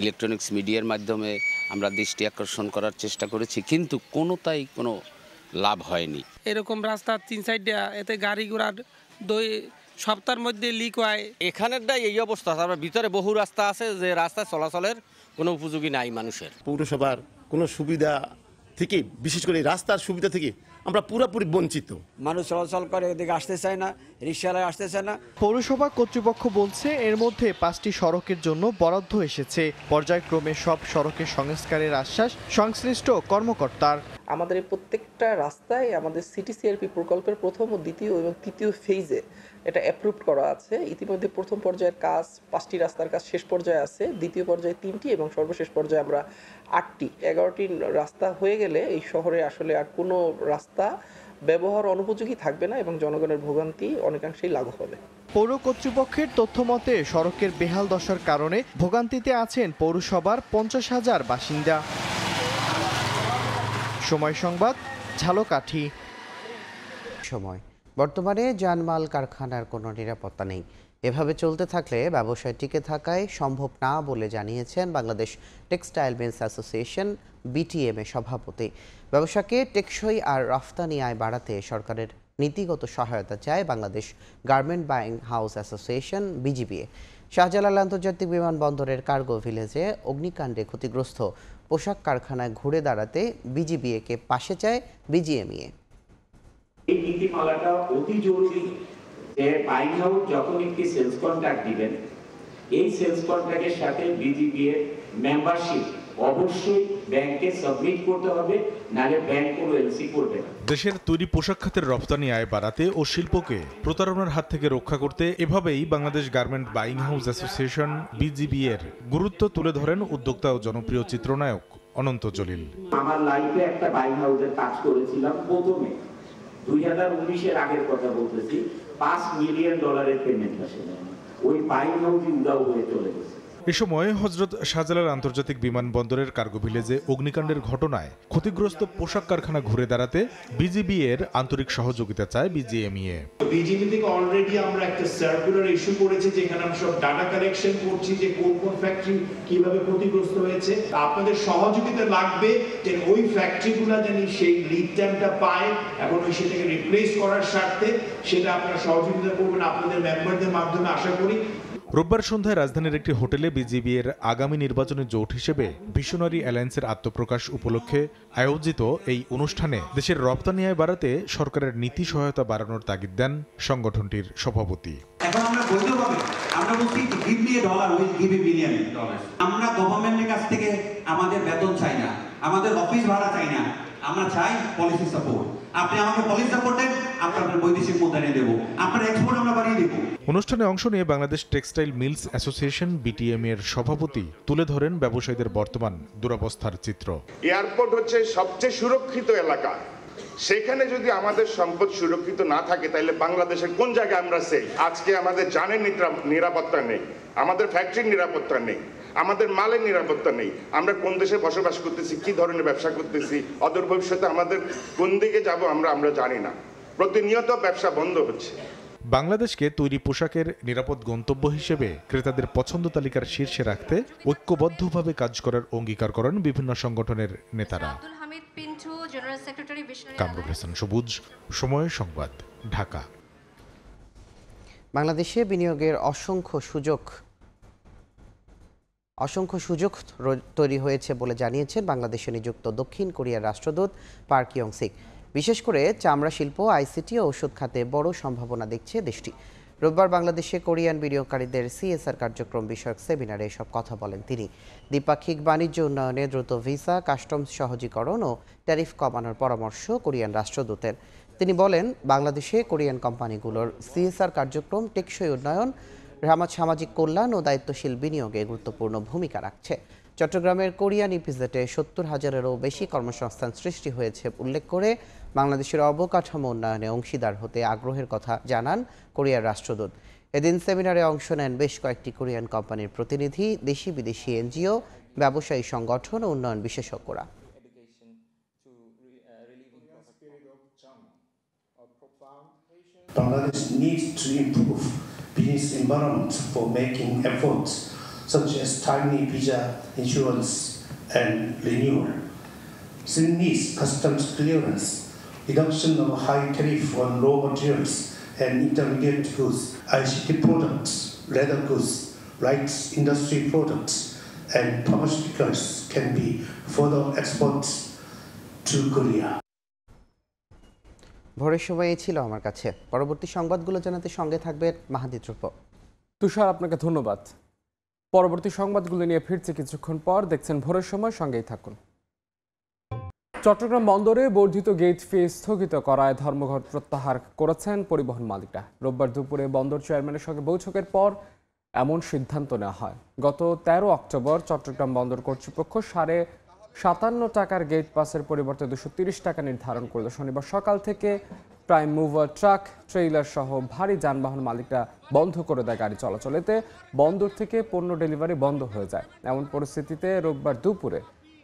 ইলেকট্রনিক্স মিডিয়ার মাধ্যমে আমরা দৃষ্টি আকর্ষণ করার চেষ্টা করেছি, কিন্তু কোনো লাভ হয়নি। এরকম রাস্তা 3 সাইডে, এতে গাড়ি ঘোড়ার 2 সপ্তাহের মধ্যে লিক হয়। এখানেরটাই এই অবস্থা। আমরা ভিতরে বহু রাস্তা আছে যে রাস্তা চলাচলের কোনো উপযোগী নাই মানুষের। পৌরসভার কোনো সুবিধা থেকে, বিশেষ করে রাস্তার সুবিধা থেকে আমরা পুরোপুরি বঞ্চিত। মানুষ চলাচল করে, এদিকে আসতে চায় না, রিক্সাওয়ালা আসতে চায় না। পৌরসভা কর্তৃপক্ষ বলছে, এর মধ্যে 5টি সড়কের জন্য বরাদ্দ এসেছে। পর্যায়ক্রমে সব সড়কের সংস্কারের আশ্বাস সংশ্লিষ্ট কর্মকর্তার। আমাদের এই প্রত্যেকটা রাস্তায় আমাদের সিটি সিআরপি প্রকল্পের প্রথম ও দ্বিতীয় এবং তৃতীয় ফেজে এটা অ্যাপ্রুভ করা আছে। ইতিমধ্যে প্রথম পর্যায়ের কাজ 5টি রাস্তার কাজ শেষ পর্যায়ে আছে, দ্বিতীয় পর্যায়ে 3টি এবং সর্বশেষ পর্যায়ে আমরা 8টি, 11টি রাস্তা হয়ে গেলে এই শহরে আসলে আর কোনো রাস্তা ব্যবহার অনুপযোগী থাকবে না এবং জনগণের ভোগান্তি অনেকাংশেই লাঘব হবে। পৌর কর্তৃপক্ষের তথ্য মতে, সড়কের বেহাল দশার কারণে ভোগান্তিতে আছেন পৌরসভার 50,000 বাসিন্দা। সময় সংবাদ, ঝালকাঠি। সময়। বর্তমানে জানমাল কারখানার কোনো নিরাপত্তা নেই। এভাবে চলতে থাকলে ব্যবসায় টিকে থাকাই সম্ভব না বলে জানিয়েছেন Bangladesh textile mills association BTM এর সভাপতি। ব্যবসাকে টেকসই আর রফতানি আয় বাড়াতে সরকারের নীতিগত সহায়তা চায় Bangladesh garment buying house association BGBA। Shahjalal আন্তর্জাতিক বিমানবন্দরের কার্গো ভিলেজে অগ্নিকাণ্ডে ক্ষতিগ্রস্ত পোশাক কারখানায় ঘুরে দাঁড়াতে BGBA-কে পাশে চায় BGMEA। এই নীতিমালাটা অতি জরুরি যে বাইং হাউস যখন একটি সেলস কন্ট্রাক্ট দিবেন, এই সেলস কন্ট্রাক্টের সাথে BGBA মেম্বারশিপ অবশ্যই ব্যাংকে সাবমিট করতে হবে, নালে ব্যাংক কোনো এলসি করবে না। দেশের তৈরি পোশাক খাতের রপ্তানি আয় বাড়াতে ও শিল্পকে প্রতারণার হাত থেকে রক্ষা করতে এভাবেই Bangladesh garment buying house association BGBA-এর গুরুত্ব তুলে ধরেন উদ্যোক্তা ও জনপ্রিয় চিত্রনায়ক অনন্ত জলিল। আমার লাইফে একটা বাইং হাউসের কাজ করেছিলাম প্রথমে 2019-এর আগের কথা বলতেছি, $5 মিলিয়ন পেমেন্ট আসে, ওই বাইং হাউসই উদাও হয়ে চলে গেছে। এ সময় হযরত শাহজালাল আন্তর্জাতিক বিমানবন্দরের কার্গো ভিলেজে অগ্নিকাণ্ডের ঘটনায় ক্ষতিগ্রস্ত পোশাক কারখানা ঘুরে দাঁড়াতে BGBA-এর আন্তরিক সহযোগিতা চায় BGMEA। BGBA থেকে অলরেডি আমরা একটা সার্কুলার ইস্যু করেছি, যেখানে আমরা সব ডাটা কালেকশন করছি যে কোন কোন ফ্যাক্টরি কিভাবে ক্ষতিগ্রস্ত হয়েছে। আপনাদের সহযোগিতা লাগবে যে ওই ফ্যাক্টরিগুলো জানি সেই লিড টাইমটা পায় এবং সেটাকে রিপ্লেস করার স্বার্থে সেটা আপনারা সহযোগিতা করবেন আপনাদের মেম্বারদের মাধ্যমে, আশা করি। রোববার সন্ধ্যায় রাজধানীর একটি হোটেলে BGBA-এর আগামী নির্বাচনী জোট হিসেবে ভিশনারি অ্যালায়েন্সের আত্মপ্রকাশ উপলক্ষে আয়োজিত এই অনুষ্ঠানে দেশের রপ্তানি আয় বাড়াতে সরকারের নীতি সহায়তা বাড়ানোর তাগিদ দেন সংগঠনটির সভাপতি। এখন আমরা বৈধভাবে আমরা বলছি give me $1 will give $1 million. আমরা গভর্নমেন্টের কাছ থেকে আমাদের বেতন চাই না, আমাদের অফিস ভাড়া চাই না, আমরা চাই পলিসি সাপোর্ট। আপনি আমাকে পলিসি সাপোর্ট দেন, আপনাদের বৈদেশিক মুদ্রা নিয়ে দেব, আপনার এক্সপোর্ট আমরা বাড়িয়ে দেব। অনুষ্ঠানে অংশ নিয়ে বাংলাদেশ টেক্সটাইল মিলস অ্যাসোসিয়েশন BTM-এর সভাপতি তুলে ধরেন ব্যবসায়ীদের বর্তমান দুরবস্থার চিত্র। এয়ারপোর্ট হচ্ছে সবচেয়ে সুরক্ষিত এলাকা, সেখানে যদি আমাদের সম্পদ সুরক্ষিত না থাকে তাহলে বাংলাদেশের কোন জায়গায় আমরা সেই? আজকে আমাদের জানের নিরাপত্তা নেই, আমাদের ফ্যাক্টরির নিরাপত্তা নেই, আমাদের মালের নিরাপত্তা নেই। আমরা কোন দেশে বসবাস করতেছি, কি ধরনের ব্যবসা করতেছি, অদূর ভবিষ্যতে আমাদের কোন দিকে যাব আমরা জানি না। প্রতিনিয়ত ব্যবসা বন্ধ হচ্ছে। বাংলাদেশকে তৈরি পোশাকের নিরাপদ গন্তব্য হিসেবে ক্রেতাদের পছন্দ তালিকার শীর্ষে রাখতে ঐক্যবদ্ধভাবে কাজ করার অঙ্গীকার করেন বিভিন্ন সংগঠনের নেতারা। কামরুল হাসান সবুজ, সময় সংবাদ, ঢাকা। বাংলাদেশে বিনিয়োগের অসংখ্য সুযোগ তৈরি হয়েছে বলে জানিয়েছেন বাংলাদেশে নিযুক্ত দক্ষিণ কোরিয়ার রাষ্ট্রদূত পার্ক ইয়ং সিক। বিশেষ করে চামড়া শিল্প, ICT ও ওষুধ খাতে বড় সম্ভাবনা দেখছে দেশটি। রোববার বাংলাদেশে কোরিয়ান বিনিয়োগকারীদের সিএসআর কার্যক্রম বিষয়ক সেমিনারে এসব কথা বলেন তিনি। দ্বিপাক্ষিক বাণিজ্য উন্নয়নে দ্রুত ভিসা, কাস্টমস সহজীকরণ ও ট্যারিফ কমানোর পরামর্শ কোরিয়ান রাষ্ট্রদূতের। তিনি বলেন, বাংলাদেশে কোরিয়ান কোম্পানিগুলোর সিএসআর কার্যক্রম টেকসই উন্নয়ন, সামাজিক কল্যাণ ও দায়িত্বশীল বিনিয়োগে গুরুত্বপূর্ণ ভূমিকা রাখছে। চট্টগ্রামের কোরিয়ান ইপিজেডে ৭০,০০০-এরও বেশি কর্মসংস্থান সৃষ্টি হয়েছে উল্লেখ করে বাংলাদেশের অবকাঠামো উন্নয়নে অংশীদার হতে আগ্রহের কথা জানান কোরিয়ার রাষ্ট্রদূত। এদিন সেমিনারে অংশ নেন বেশ কয়েকটি কোরিয়ান কোম্পানির প্রতিনিধি, দেশি বিদেশি এনজিও, ব্যবসায়ী সংগঠন ও উন্নয়ন বিশেষজ্ঞরা। Bangladesh needs to improve business environment for making efforts such as timely visa insurance and renewal. Seamless customs clearance, reduction of high tariff on raw materials and intermediate goods, ICT products, leather goods, light industry products, and pharmaceuticals can be further exported to Korea. ভোরের সময় এই ছিল আমার কাছে। পরবর্তী সংবাদগুলো জানাতে সঙ্গে থাকবেন মাহাদি ধ্রুব। তুষার, আপনাকে ধন্যবাদ। পরবর্তী সংবাদগুলো নিয়ে ফিরছে কিছুক্ষণ পর। দেখছেন ভোরের সময়, সঙ্গেই থাকুন। চট্টগ্রাম বন্দরে বর্ধিত গেট ফি স্থগিত করায় ধর্মঘট প্রত্যাহার করেছেন পরিবহন মালিকরা। রোববার দুপুরে বন্দর চেয়ারম্যানের সঙ্গে বৈঠকের পর এমন সিদ্ধান্ত নেওয়া হয়। গত ১৩ অক্টোবর চট্টগ্রাম বন্দর কর্তৃপক্ষ ৫৭.৫ টাকার গেট পাসের পরিবর্তে ২৩০ টাকা নির্ধারণ করল। শনিবার সকাল থেকে প্রাইম মুভার, ট্রাক, ট্রেইলার সহ ভারী যানবাহন মালিকরা বন্ধ করে দেয় গাড়ি চলাচল। এতে বন্দর থেকে পণ্য ডেলিভারি বন্ধ হয়ে যায়। এমন পরিস্থিতিতে রোববার দুপুরে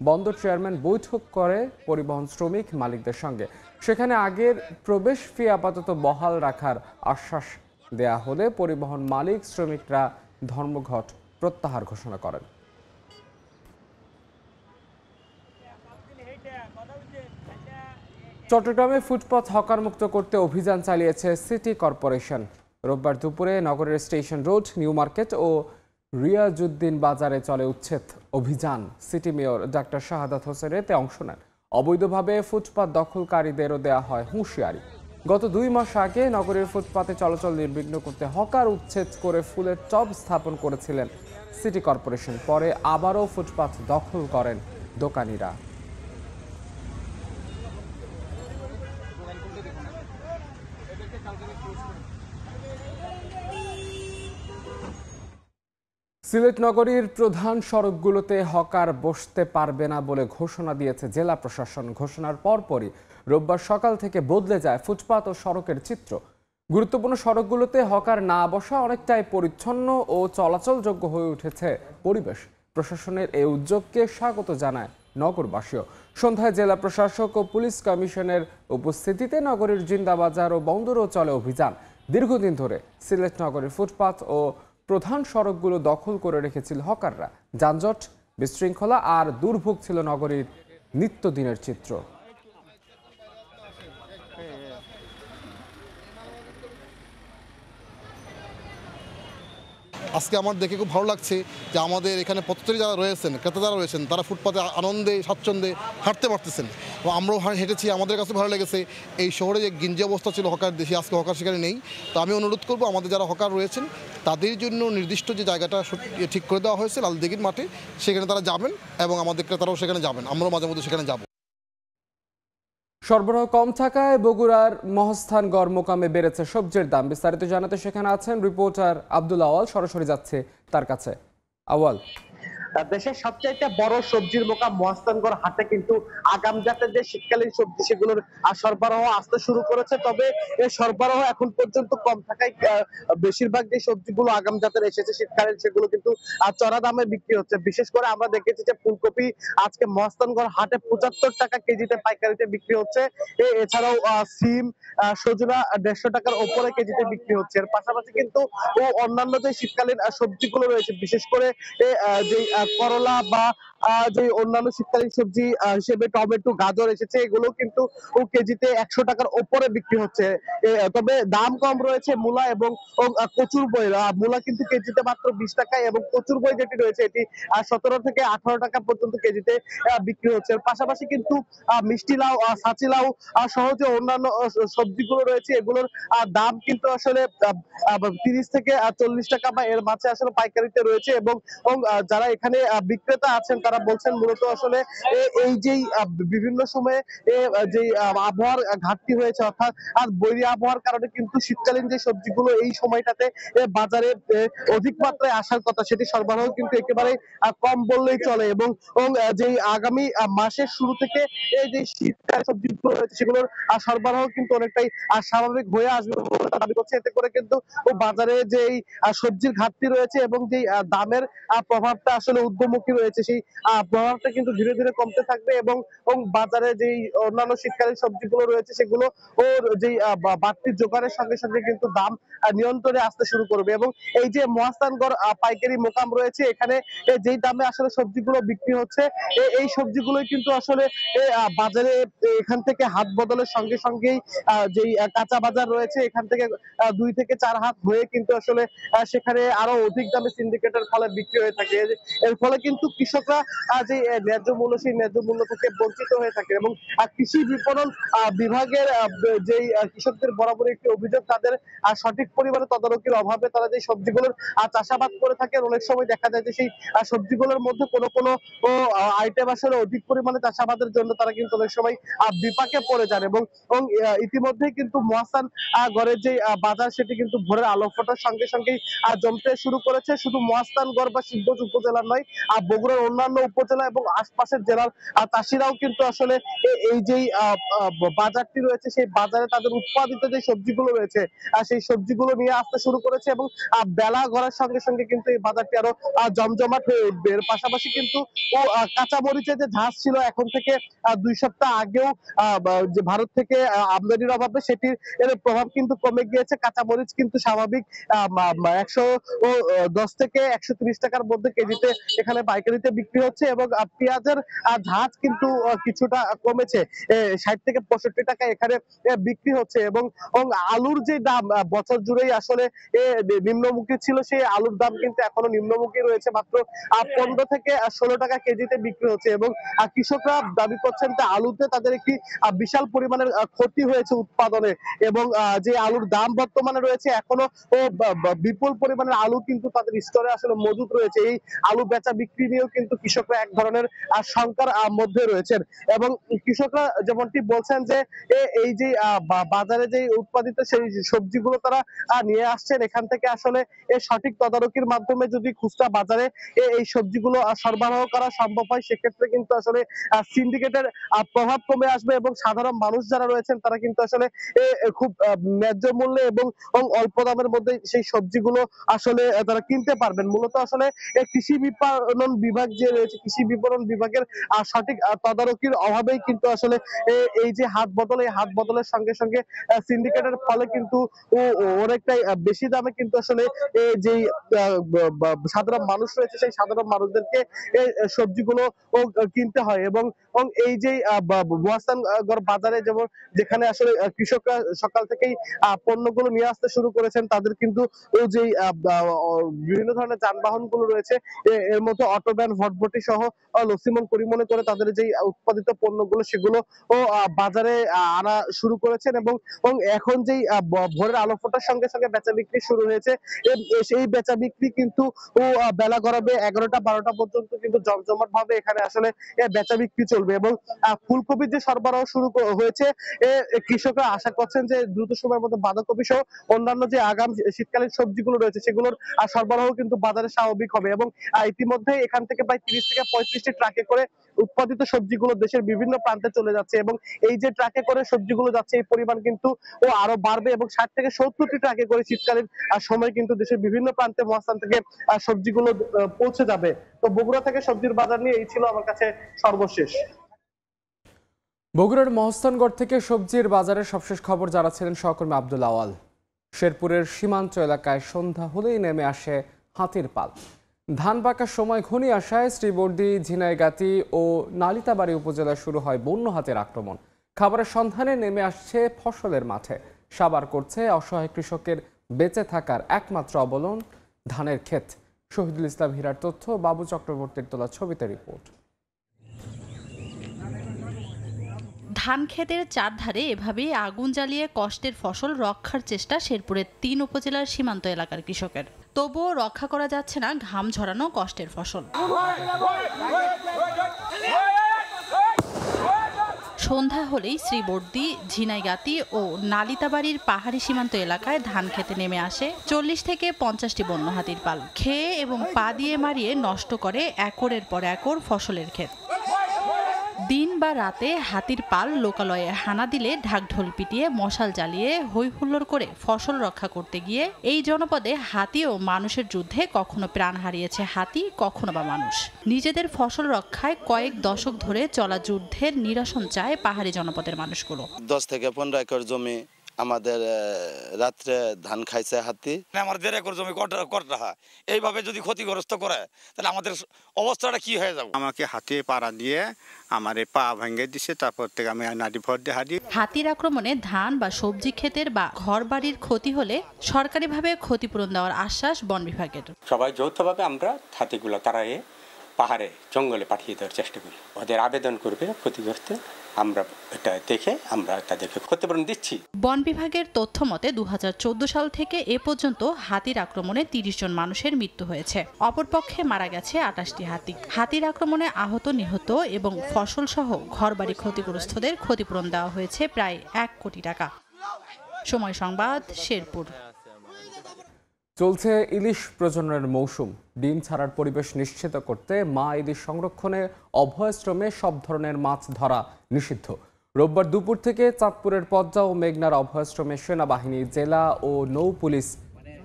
বন্দর চেয়ারম্যান বৈঠক করে পরিবহন শ্রমিক মালিকদের সঙ্গে। সেখানে আগের প্রবেশ ফি আপাতত বহাল রাখার আশ্বাস দেয়া হলে পরিবহন মালিক শ্রমিকরা ধর্মঘট প্রত্যাহার ঘোষণা করেন। চট্টগ্রামে ফুটপাত হকার মুক্ত করতে অভিযান চালিয়েছে সিটি কর্পোরেশন। রোববার দুপুরে নগরের স্টেশন রোড, নিউ মার্কেট ও রিয়াজউদ্দিন বাজারে চলে উচ্ছেদ অভিযান। City mayor doctor Shahadat Hossain এতে অংশ নেন। অবৈধভাবে ফুটপাত দখলকারীদেরও দেওয়া হয় হুঁশিয়ারি। গত ২ মাস আগে নগরের ফুটপাতে চলাচল নির্বিঘ্ন করতে হকার উচ্ছেদ করে ফুলের টব স্থাপন করেছিলেন সিটি কর্পোরেশন। পরে আবারও ফুটপাত দখল করেন দোকানিরা। সিলেট নগরীর প্রধান সড়কগুলোতে হকার বসতে পারবে না বলে ঘোষণা দিয়েছে জেলা প্রশাসন। ঘোষণার পরপরই রোববার সকাল থেকে বদলে যায় ফুটপাত ও সড়কের চিত্র। গুরুত্বপূর্ণ সড়কগুলোতে হকার না বসা অনেকটাই পরিচ্ছন্ন ও চলাচলযোগ্য হয়ে উঠেছে পরিবেশ। প্রশাসনের এই উদ্যোগকে স্বাগত জানায় নগরবাসীও। সন্ধ্যায় জেলা প্রশাসক ও পুলিশ কমিশনের উপস্থিতিতে নগরীর জিন্দাবাজার ও বন্দরও চলে অভিযান। দীর্ঘদিন ধরে সিলেট নগরের ফুটপাত ও প্রধান সড়কগুলো দখল করে রেখেছিল হকাররা। যানজট, বিশৃঙ্খলা আর দুর্ভোগ ছিল নগরীর নিত্যদিনের চিত্র। আজকে আমার দেখে খুব ভালো লাগছে যে আমাদের এখানে পথচারী যারা রয়েছেন, ক্রেতা যারা রয়েছেন, তারা ফুটপাতে আনন্দে স্বাচ্ছন্দ্যে হাঁটতে পারতেছেন। এবং আমরাও হেঁটেছি, আমাদের কাছে ভালো লেগেছে। এই শহরে যে গিঞ্জি অবস্থা ছিল হকার দেশি, আজকে হকার সেখানে নেই। তো আমি অনুরোধ করব আমাদের যারা হকার রয়েছেন তাদের জন্য নির্দিষ্ট যে জায়গাটা ঠিক করে দেওয়া হয়েছে লালদিঘির মাঠে, সেখানে তারা যাবেন এবং আমাদের ক্রেতারাও সেখানে যাবেন, আমরাও মাঝে মধ্যে সেখানে যাব। সরবরাহ কম থাকায় বগুড়ার মহস্থানগড় মোকামে বেড়েছে সবজির দাম। বিস্তারিত জানাতে সেখানে আছেন রিপোর্টার আব্দুল আওয়াল। সরাসরি যাচ্ছে তার কাছে। আওয়াল, দেশের সবচাইতে বড় সবজির মোকাম মহাস্থানগড় হাটে কিন্তু আগাম জাতের যে শীতকালীন সবজি সেগুলোর সরবরাহ আসতে শুরু করেছে। তবে এই সরবরাহ এখন পর্যন্ত কম থাকায় বেশিরভাগ যে সবজিগুলো আগাম জাতের এসেছে শীতকালীন সেগুলো কিন্তু চড়া দামে বিক্রি হচ্ছে। বিশেষ করে আমরা দেখেছি যে ফুলকপি আজকে মহাস্থানগড় হাটে ৭৫ টাকা কেজিতে পাইকারিতে বিক্রি হচ্ছে। এছাড়াও সিম, সজনা ১৫০ টাকার উপরে কেজিতে বিক্রি হচ্ছে। এর পাশাপাশি কিন্তু অন্যান্য যে শীতকালীন সবজিগুলো রয়েছে, বিশেষ করে যে করলা বা যে অন্যান্য শীতকালীন সবজি হিসেবে টমেটো, গাজর এসেছে, এগুলো কিন্তু কেজিতে 100 টাকার ওপরে বিক্রি হচ্ছে। তবে দাম কম রয়েছে মূলা এবং কচুর বই। মূলা কিন্তু কেজিতে মাত্র 20 টাকায় এবং কচুর বই যেটি রয়েছে এটি 17 থেকে 18 টাকা পর্যন্ত কেজিতে বিক্রি হচ্ছে। পাশাপাশি কিন্তু মিষ্টি লাউ, সাঁচি লাউ সহ যে অন্যান্য সবজিগুলো রয়েছে এগুলোর দাম কিন্তু আসলে 30 থেকে 40 টাকা বা এর মাঝে আসলে পাইকারিতে রয়েছে। এবং যারা এখানে বিক্রেতা আছেন তারা বলছেন মূলত আসলে এই যে বিভিন্ন সময়ে যে আবহাওয়ার ঘাটতি হয়েছে, অর্থাৎ বৈরী আবহাওয়ার কারণে কিন্তু শীতকালীন যে সবজিগুলো এই সময়টাতে বাজারে অধিক মাত্রায় আসার কথা সেটি সরবরাহ কিন্তু একেবারে কম বললেই চলে। এবং যে আগামী মাসের শুরু থেকে এই যে শীতকালীন সবজিগুলো রয়েছে সেগুলোর সরবরাহ কিন্তু অনেকটাই স্বাভাবিক হয়ে আসবে বলে দাবি করছে। এতে করে কিন্তু বাজারে যে সবজির ঘাটতি রয়েছে এবং যে দামের প্রভাবটা আসলে ঊর্ধ্বমুখী রয়েছে সেই প্রভাবটা কিন্তু ধীরে ধীরে কমতে থাকবে এবং বাজারে যে অন্যান্য শীতকালীন সবজিগুলো রয়েছে সেগুলো ওর যে বাড়তি যোগানের সঙ্গে সঙ্গে কিন্তু দাম নিয়ন্ত্রণে আসতে শুরু করবে। এবং এই যে মহাস্থানগড় পাইকারি মোকাম রয়েছে এখানে যেই দামে আসলে সবজিগুলো বিক্রি হচ্ছে এই সবজিগুলোই কিন্তু আসলে বাজারে এখান থেকে হাত বদলের সঙ্গে সঙ্গেই যেই কাঁচা বাজার রয়েছে এখান থেকে 2 থেকে 4 হাত হয়ে কিন্তু আসলে সেখানে আরো অধিক দামে সিন্ডিকেটের ফলে বিক্রি হয়ে থাকে। এর ফলে কিন্তু কৃষকরা যে ন্যায্য মূল্য সেই ন্যায্য মূল্য থেকে বঞ্চিত হয়ে থাকে। এবং কৃষি বিপণন বিভাগের যেই কৃষকদের বরাবর একটি অভিযোগ, তাদের সঠিক পরিমাণে তদারকির অভাবে তারা যে সবজিগুলোর চাষাবাদ করে থাকেন অনেক সময় দেখা যায় যে সেই সবজিগুলোর মধ্যে কোনো আইটেম আসলে অধিক পরিমাণে চাষাবাদের জন্য তারা কিন্তু অনেক সময় বিপাকে পড়ে যান। এবং ইতিমধ্যেই কিন্তু মহাস্থান গড়ের যে বাজার সেটি কিন্তু ভোরের আলো ফোটার সঙ্গে সঙ্গেই জমতে শুরু করেছে। শুধু মহাস্থানগড় বা শিবগঞ্জ উপজেলার নয়, বগুড়ার অন্যান্য উপজেলা এবং আশপাশের জেলার চাষিরাও কিন্তু আসলে এই যে বাজারটি রয়েছে সেই বাজারে তাদের উৎপাদিত যে সবজিগুলো রয়েছে সেই সবজিগুলো নিয়ে আসতে শুরু করেছে। এবং বেলা গড়ার সঙ্গে সঙ্গে কিন্তু এই বাজারটি আরো জমজমাট হয়ে উঠবে। এর পাশাপাশি কিন্তু কাঁচা মরিচের যে ঝাঁজ ছিল এখন থেকে 2 সপ্তাহ আগেও যে ভারত থেকে আমদানির অভাবে সেটির এর প্রভাব কিন্তু কমে গিয়েছে। কাঁচা মরিচ কিন্তু স্বাভাবিক 110 থেকে 130 টাকার মধ্যে কেজিতে এখানে পাইকারিতে বিক্রি হচ্ছে। এবং পেঁয়াজের ঝাঁজ কিন্তু কিছুটা কমেছে, 60 থেকে 65 টাকা এখানে বিক্রি হচ্ছে। এবং আলুর যে দাম বছর জুড়েই আসলে নিম্নমুখী ছিল, সেই আলুর দাম কিন্তু এখনো নিম্নমুখী রয়েছে, মাত্র 15 থেকে 16 টাকা কেজিতে বিক্রি হচ্ছে। এবং কৃষকরা দাবি করছেন যে আলুতে তাদের একটি বিশাল পরিমাণের ক্ষতি হয়েছে উৎপাদনে। এবং যে আলুর দাম বর্তমানে রয়েছে এখনো বিপুল পরিমাণের আলু কিন্তু তাদের স্টোরে আসলে মজুদ রয়েছে। এই আলু বেচা বিক্রি নিয়েও কিন্তু কৃষকরা এক ধরনের শঙ্কার মধ্যে রয়েছেন। এবং কৃষকরা যেমনটি বলছেন যে এই যে বাজারে যে উৎপাদিত সেই সবজিগুলো তারা নিয়ে আসছেন এখান থেকে আসলে সঠিক তদারকির মাধ্যমে যদি খুচরা বাজারে এই সবজিগুলো সরবরাহ করা সম্ভব হয় সেক্ষেত্রে কিন্তু আসলে সিন্ডিকেটের প্রভাব কমে আসবে এবং সাধারণ মানুষ যারা রয়েছেন তারা কিন্তু আসলে খুব ন্যায্য মূল্যে এবং অল্প দামের মধ্যে সেই সবজিগুলো আসলে তারা কিনতে পারবেন। মূলত আসলে কৃষি বিপণন বিভাগ যে রয়েছে, কৃষি বিপণন বিভাগের সঠিক তদারকির অভাবেই কিন্তু আসলে এই যে হাত বদল, এই হাত বদলের সঙ্গে সঙ্গে সিন্ডিকেটের ফলে কিন্তু অনেকটাই বেশি দামে কিন্তু আসলে যে সাধারণ মানুষ রয়েছে সেই সাধারণ মানুষদেরকে সবজিগুলো কিনতে হয়। এবং এই যে মহাস্থানগড় বাজারে যেখানে আসলে কৃষকরা সকাল থেকেই পণ্যগুলো নিয়ে আসতে শুরু করেছেন, তাদের কিন্তু যে বিভিন্ন ধরনের যানবাহন গুলো রয়েছে এর মধ্যে অটো ভ্যান, ভটভটি সহ লসিমন পরিমনে করে তাদের যে উৎপাদিত পণ্যগুলো সেগুলো বাজারে আনা শুরু করেছেন। এবং এখন যেই ভোরের আলো ফোটার সঙ্গে সঙ্গে বেচা বিক্রি শুরু হয়েছে, সেই বেচা বিক্রি কিন্তু বেলা গড়াবে 11টা 12টা পর্যন্ত কিন্তু জমজমাট ভাবে এখানে আসলে বেচা বিক্রি চলবে। এবং ফুলকপির যে সরবরাহ শুরু হয়েছে কৃষকরা আশা করছেন যে দ্রুত সময়ের মধ্যে বাঁধাকপি সহ অন্যান্য যে আগাম শীতকালীন সবজিগুলো রয়েছে সেগুলোর সরবরাহ কিন্তু বাজারে স্বাভাবিক হবে। এবং ইতিমধ্যে এখান থেকে প্রায় 30 থেকে 35টি ট্রাকে করে উৎপাদিত সবজিগুলো দেশের বিভিন্ন প্রান্তে চলে যাচ্ছে। এবং এই যে ট্রাকে করে সবজিগুলো যাচ্ছে এই পরিমাণ কিন্তু আরো বাড়বে এবং 60 থেকে 70টি ট্রাকে করে শীতকালীন সময় কিন্তু দেশের বিভিন্ন প্রান্তে মহাস্থান থেকে সবজিগুলো পৌঁছে যাবে। তো বগুড়া থেকে সবজির বাজার নিয়ে এই ছিল আমার কাছে সর্বশেষ। বগুড়ার মহস্থানগড় থেকে সবজির বাজারের সবশেষ খবর জানাচ্ছিলেন সহকর্মী আব্দুল আওয়াল। শেরপুরের সীমান্ত এলাকায় সন্ধ্যা হলেই নেমে আসে হাতির পাল। ধান পাকার সময় ঘনিয়ে আসায় শ্রীবর্দী, ঝিনাইগাতি ও নালিতাবাড়ী উপজেলায় শুরু হয় বন্য হাতির আক্রমণ। খাবারের সন্ধানে নেমে আসছে ফসলের মাঠে। সাবার করছে অসহায় কৃষকের বেঁচে থাকার একমাত্র অবলম্বন ধানের ক্ষেত। শহীদুল ইসলাম হীরার তথ্য, বাবু চক্রবর্তীর তোলা ছবিতে রিপোর্ট। ধান ক্ষেতের চারধারে এভাবেই আগুন জ্বালিয়ে কষ্টের ফসল রক্ষার চেষ্টা শেরপুরের 3 উপজেলার সীমান্ত এলাকার কৃষকের। তবুও রক্ষা করা যাচ্ছে না ঘাম ঝরানো কষ্টের ফসল। সন্ধ্যা হলেই শ্রীবর্দী, ঝিনাইগাতি ও নালিতাবাড়ির পাহাড়ি সীমান্ত এলাকায় ধান খেতে নেমে আসে 40 থেকে 50টি বন্য হাতির পাল। খেয়ে এবং পা দিয়ে মারিয়ে নষ্ট করে একরের পর একর ফসলের ক্ষেত। দিন বা রাতে হাতির পাল লোকালয়ে হানা দিলে ঢাকঢোল পিটিয়ে মশাল জ্বালিয়ে হই হুল্লোড় করে ফসল রক্ষা করতে গিয়ে এই জনপদে হাতি ও মানুষের যুদ্ধে কখনো প্রাণ হারিয়েছে হাতি, কখনো বা মানুষ। নিজেদের ফসল রক্ষায় কয়েক দশক ধরে চলা যুদ্ধের নিরসন চায় পাহাড়ি জনপদের মানুষগুলো। 10 থেকে 15 একর জমি আমাদের রাত্রে ধান খাইছে হাতি। আমার 1.5 একর জমি কটরা, এইভাবে যদি ক্ষতিগ্রস্ত করে তাহলে আমাদের অবস্থাটা কি হয়ে যাবে। আমাকে হাতে পাড়া দিয়ে আমার পা ভেঙে দিছে, তারপর থেকে আমি নাড়ি ভর দিয়ে হাঁটি। হাতির আক্রমণে ধান বা সবজি ক্ষেতের বা ঘর বাড়ির ক্ষতি হলে সরকারিভাবে ক্ষতিপূরণ দেওয়ার আশ্বাস বন বিভাগের। সবাই যৌথভাবে আমরা হাতিগুলো তাড়াইয়ে পাহাড়ে জঙ্গলে পাঠিয়ে দেওয়ার চেষ্টা করি। ওদের আবেদন করবে ক্ষতিগ্রস্ত, আমরা এটা দেখে আমরা তাদেরকে ক্ষতিপূরণ দিচ্ছি। বন বিভাগের তথ্য মতে 2014 সাল থেকে এ পর্যন্ত হাতির আক্রমণে 30 জন মানুষের মৃত্যু হয়েছে। অপরপক্ষে মারা গেছে 28টি হাতি। হাতির আক্রমণে আহত, নিহত এবং ফসল সহ ঘরবাড়ি ক্ষতিগ্রস্তদের ক্ষতিপূরণ দেওয়া হয়েছে প্রায় 1 কোটি টাকা। সময় সংবাদ, শেরপুর। চলছে ইলিশ প্রজননের মৌসুম। ডিম ছাড়ার পরিবেশ নিশ্চিত করতে মা ইলিশ সংরক্ষণে অভয়াশ্রমে সব ধরনের মাছ ধরা নিষিদ্ধ। রোববার দুপুর থেকে চাঁদপুরের পদ্মা ও মেঘনার অভয়াশ্রমে সেনাবাহিনী, জেলা ও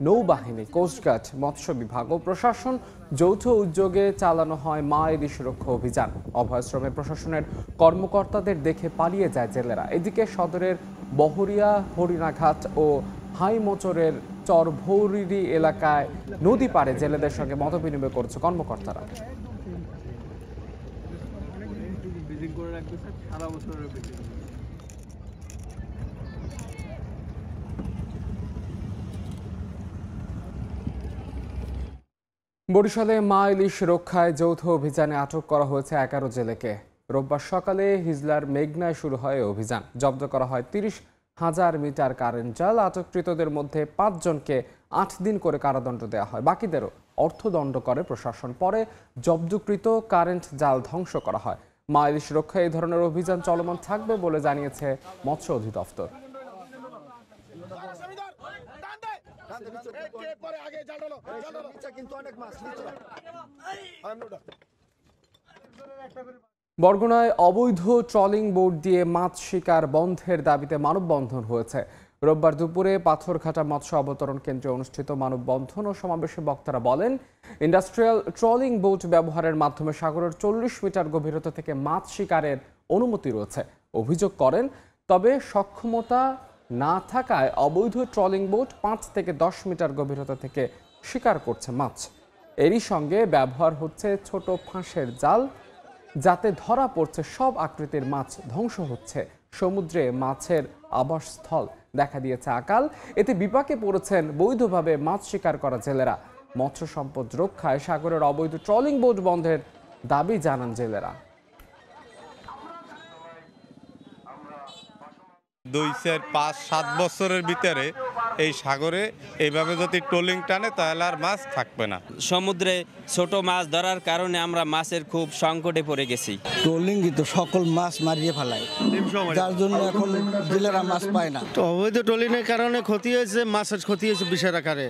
নৌবাহিনী, কোস্টগার্ড, মৎস্য বিভাগ ও প্রশাসন যৌথ উদ্যোগে চালানো হয় মা ইলিশ সুরক্ষা অভিযান। অভয়াশ্রমে প্রশাসনের কর্মকর্তাদের দেখে পালিয়ে যায় জেলেরা। এদিকে সদরের বহরিয়া, হরিণাঘাট ও হাইমচরের চরভৌরি এলাকায় নদী পাড়ে জেলেদের সঙ্গে মতবিনিময় করেছে কর্মকর্তারা। বরিশালে মা ইলিশ রক্ষায় যৌথ অভিযানে আটক করা হয়েছে 11 জেলেকে। রোববার সকালে হিজলার মেঘনায় শুরু হয় অভিযান। জব্দ করা হয় 30,000 মিটার কারেন্ট জাল। আটককৃতদের মধ্যে 5 জনকে 8 দিন করে কারাদণ্ড দেওয়া হয়, বাকিদেরও অর্থদণ্ড করে প্রশাসন। পরে জব্দকৃত কারেন্ট জাল ধ্বংস করা হয়। মা ইলিশ রক্ষায় এই ধরনের অভিযান চলমান থাকবে বলে জানিয়েছে মৎস্য অধিদপ্তর। বরগুনায় অবৈধ ট্রলিং বোট দিয়ে মাছ শিকার বন্ধের দাবিতে মানববন্ধন হয়েছে। রোববার দুপুরে পাথরঘাটা মৎস্য অবতরণ কেন্দ্রে অনুষ্ঠিত মানববন্ধন ও সমাবেশে বক্তারা বলেন, ইন্ডাস্ট্রিয়াল ট্রলিং বোট ব্যবহারের মাধ্যমে সাগরের 40 মিটার গভীরতা থেকে মাছ শিকারের অনুমতি রয়েছে। অভিযোগ করেন, তবে সক্ষমতা না থাকায় অবৈধ ট্রলিং বোট 5 থেকে 10 মিটার গভীরতা থেকে শিকার করছে মাছ। এরই সঙ্গে ব্যবহার হচ্ছে ছোট ফাঁসের জাল, যাতে ধরা পড়ছে সব আকৃতির মাছ। ধ্বংস হচ্ছে সমুদ্রে মাছের আবাসস্থল। দেখা দিয়েছে আকাল। এতে বিপাকে পড়েছেন বৈধভাবে মাছ শিকার করা জেলেরা। মৎস্য সম্পদ রক্ষায় সাগরের অবৈধ ট্রলিং বোট বন্ধের দাবি জানান জেলেরা। 2, 4, 5, 7 বছরের ভিতরে এই সাগরে এইভাবে যদি ট্রলিং টানে তাহলে আর মাছ থাকবে না। সমুদ্রে ছোট মাছ ধরার কারণে আমরা মাছের খুব সংকটে পড়ে গেছি। ট্রলিং তো সকল মাছ মারিয়ে ফেলায়, যার জন্য এখন জেলেরা মাছ পায় না। তো অবৈধ ট্রলিংয়ের কারণে ক্ষতি হয়েছে, মাছের ক্ষতি হয়েছে বিশাল আকারে।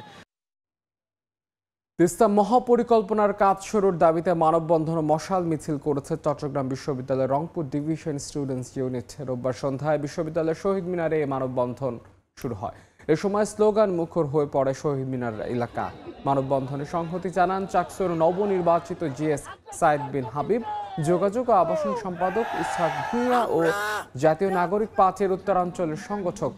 তিস্তা মহাপরিকল্পনার কাজ শুরুর দাবিতে মানববন্ধন ও মশাল মিছিল করেছে চট্টগ্রাম বিশ্ববিদ্যালয়ের রংপুর ডিভিশন স্টুডেন্টস ইউনিট। রোববার সন্ধ্যায় বিশ্ববিদ্যালয়ের শহীদ মিনারে এই মানববন্ধন শুরু হয়। এ সময় স্লোগান মুখর হয়ে পড়ে শহীদ মিনার এলাকা। মানববন্ধনে সংহতি জানান চাকসুর নবনির্বাচিত জিএস সাইদ বিন হাবিব, যোগাযোগ ও আবাসন সম্পাদক ইসহাক ভূঁইয়া ও জাতীয় নাগরিক পার্টির উত্তরাঞ্চলের সংগঠক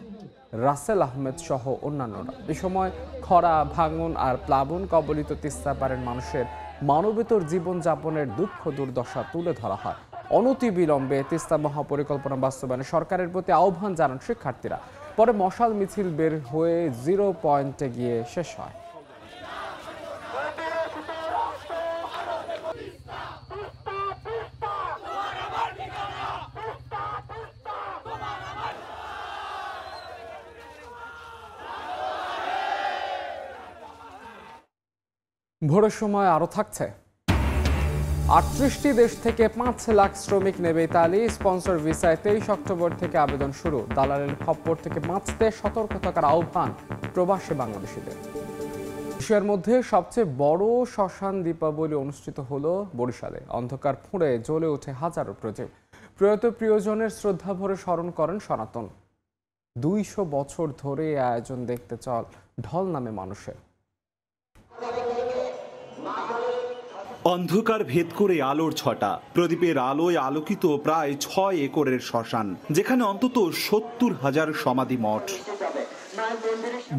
রাসেল আহমেদ সহ অন্যান্যরা। এ সময় খরা, ভাঙন আর প্লাবন কবলিত তিস্তা পাড়ের মানুষের মানবেতর জীবনযাপনের দুঃখ দুর্দশা তুলে ধরা হয়। অনতিবিলম্বে তিস্তা মহাপরিকল্পনা বাস্তবায়নে সরকারের প্রতি আহ্বান জানান শিক্ষার্থীরা। পরে মশাল মিছিল বের হয়ে 0 পয়েন্টে গিয়ে শেষ হয়। ভোরের সময় আরও থাকছে। 38টি দেশ থেকে 5 লাখ শ্রমিক নেবে ইতালি। স্পন্সর ভিসায় 23 অক্টোবর থেকে আবেদন শুরু। দালালের খপ্পর থেকে বাঁচতে সতর্ক থাকার আহ্বান প্রবাসী বাংলাদেশিদের। এশিয়ার মধ্যে সবচেয়ে বড় শ্মশান দীপাবলি অনুষ্ঠিত হলো বরিশালে। অন্ধকার ফুঁড়ে জ্বলে ওঠে হাজারো প্রদীপ। প্রয়াত প্রিয়জনের শ্রদ্ধাভরে স্মরণ করেন সনাতন। 200 বছর ধরে এই আয়োজন দেখতে ঢল নামে মানুষের। অন্ধকার ভেদ করে আলোর ছটা, প্রদীপের আলোয় আলোকিত প্রায় 6 একরের শ্মশান, যেখানে অন্তত 70,000 সমাধি মঠ।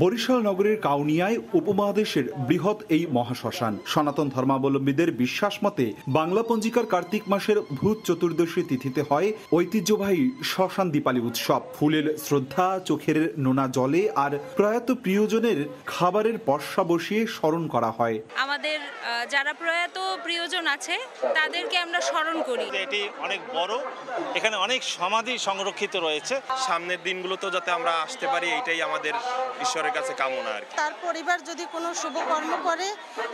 বরিশাল নগরের কাউনিয়ায় উপমহাদেশের বৃহৎ এই মহাশ্মশান। সনাতন ধর্মাবলম্বীদের বিশ্বাস মতে বাংলা পঞ্জিকার কার্তিক মাসের ভূত চতুর্দশী তিথিতে হয় ঐতিহ্যবাহী শ্মশান দীপালি উৎসব। ফুলের শ্রদ্ধা, চোখের নোনা জলে আর প্রয়াত প্রিয়জনের খাবারের পস্যা বসিয়ে স্মরণ করা হয়। আমাদের যারা প্রয়াত প্রিয়জন আছে তাদেরকে আমরা স্মরণ করি। এটি অনেক বড়, এখানে অনেক সমাধি সংরক্ষিত রয়েছে। সামনের দিনগুলোতে যাতে আমরা আসতে পারি, এইটাই আমাদের ঈশ্বরের কাছে কামনা। আর তার পরিবার যদি কোনো শুভ কর্ম করে,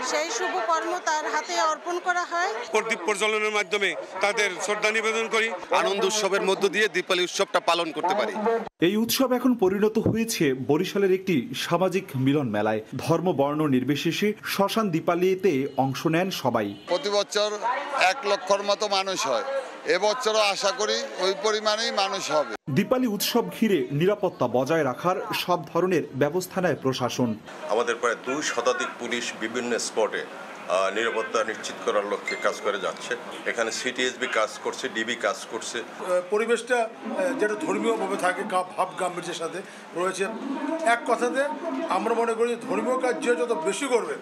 সেই শুভ কর্ম তার হাতে অর্পণ করা হয়। প্রদীপ প্রজ্বলনের মাধ্যমে তাদের শ্রদ্ধা নিবেদন করি। আনন্দ উৎসবের মধ্য দিয়ে দীপাবলি উৎসবটা পালন করতে পারি। এই উৎসব এখন পরিণত হয়েছে বরিশালের একটি সামাজিক মিলন মেলায়। ধর্ম বর্ণ নির্বিশেষে শ্মশান দীপালিতে অংশ নেন সবাই। প্রতি বছর 1 লক্ষর মতো মানুষ হয়, এবছরও আশা করি ওই পরিমাণেই মানুষ হবে। দীপালি উৎসব ঘিরে নিরাপত্তা বজায় রাখার সব ধরনের ব্যবস্থা নেয় প্রশাসন। আমাদের প্রায় 2 শতাধিক পুলিশ বিভিন্ন স্পটে নিরাপত্তা নিশ্চিত করার লক্ষ্যে কাজ করে যাচ্ছে। এখানে সিটিএসবি কাজ করছে, ডিবি কাজ করছে। পরিবেশটা যেটা ধর্মীয়ভাবে থাকে, ভাব গাম্ভীর্যের সাথে রয়েছে। এক কথাতে আমরা মনে করি ধর্মীয় কাজ যে যত বেশি করবে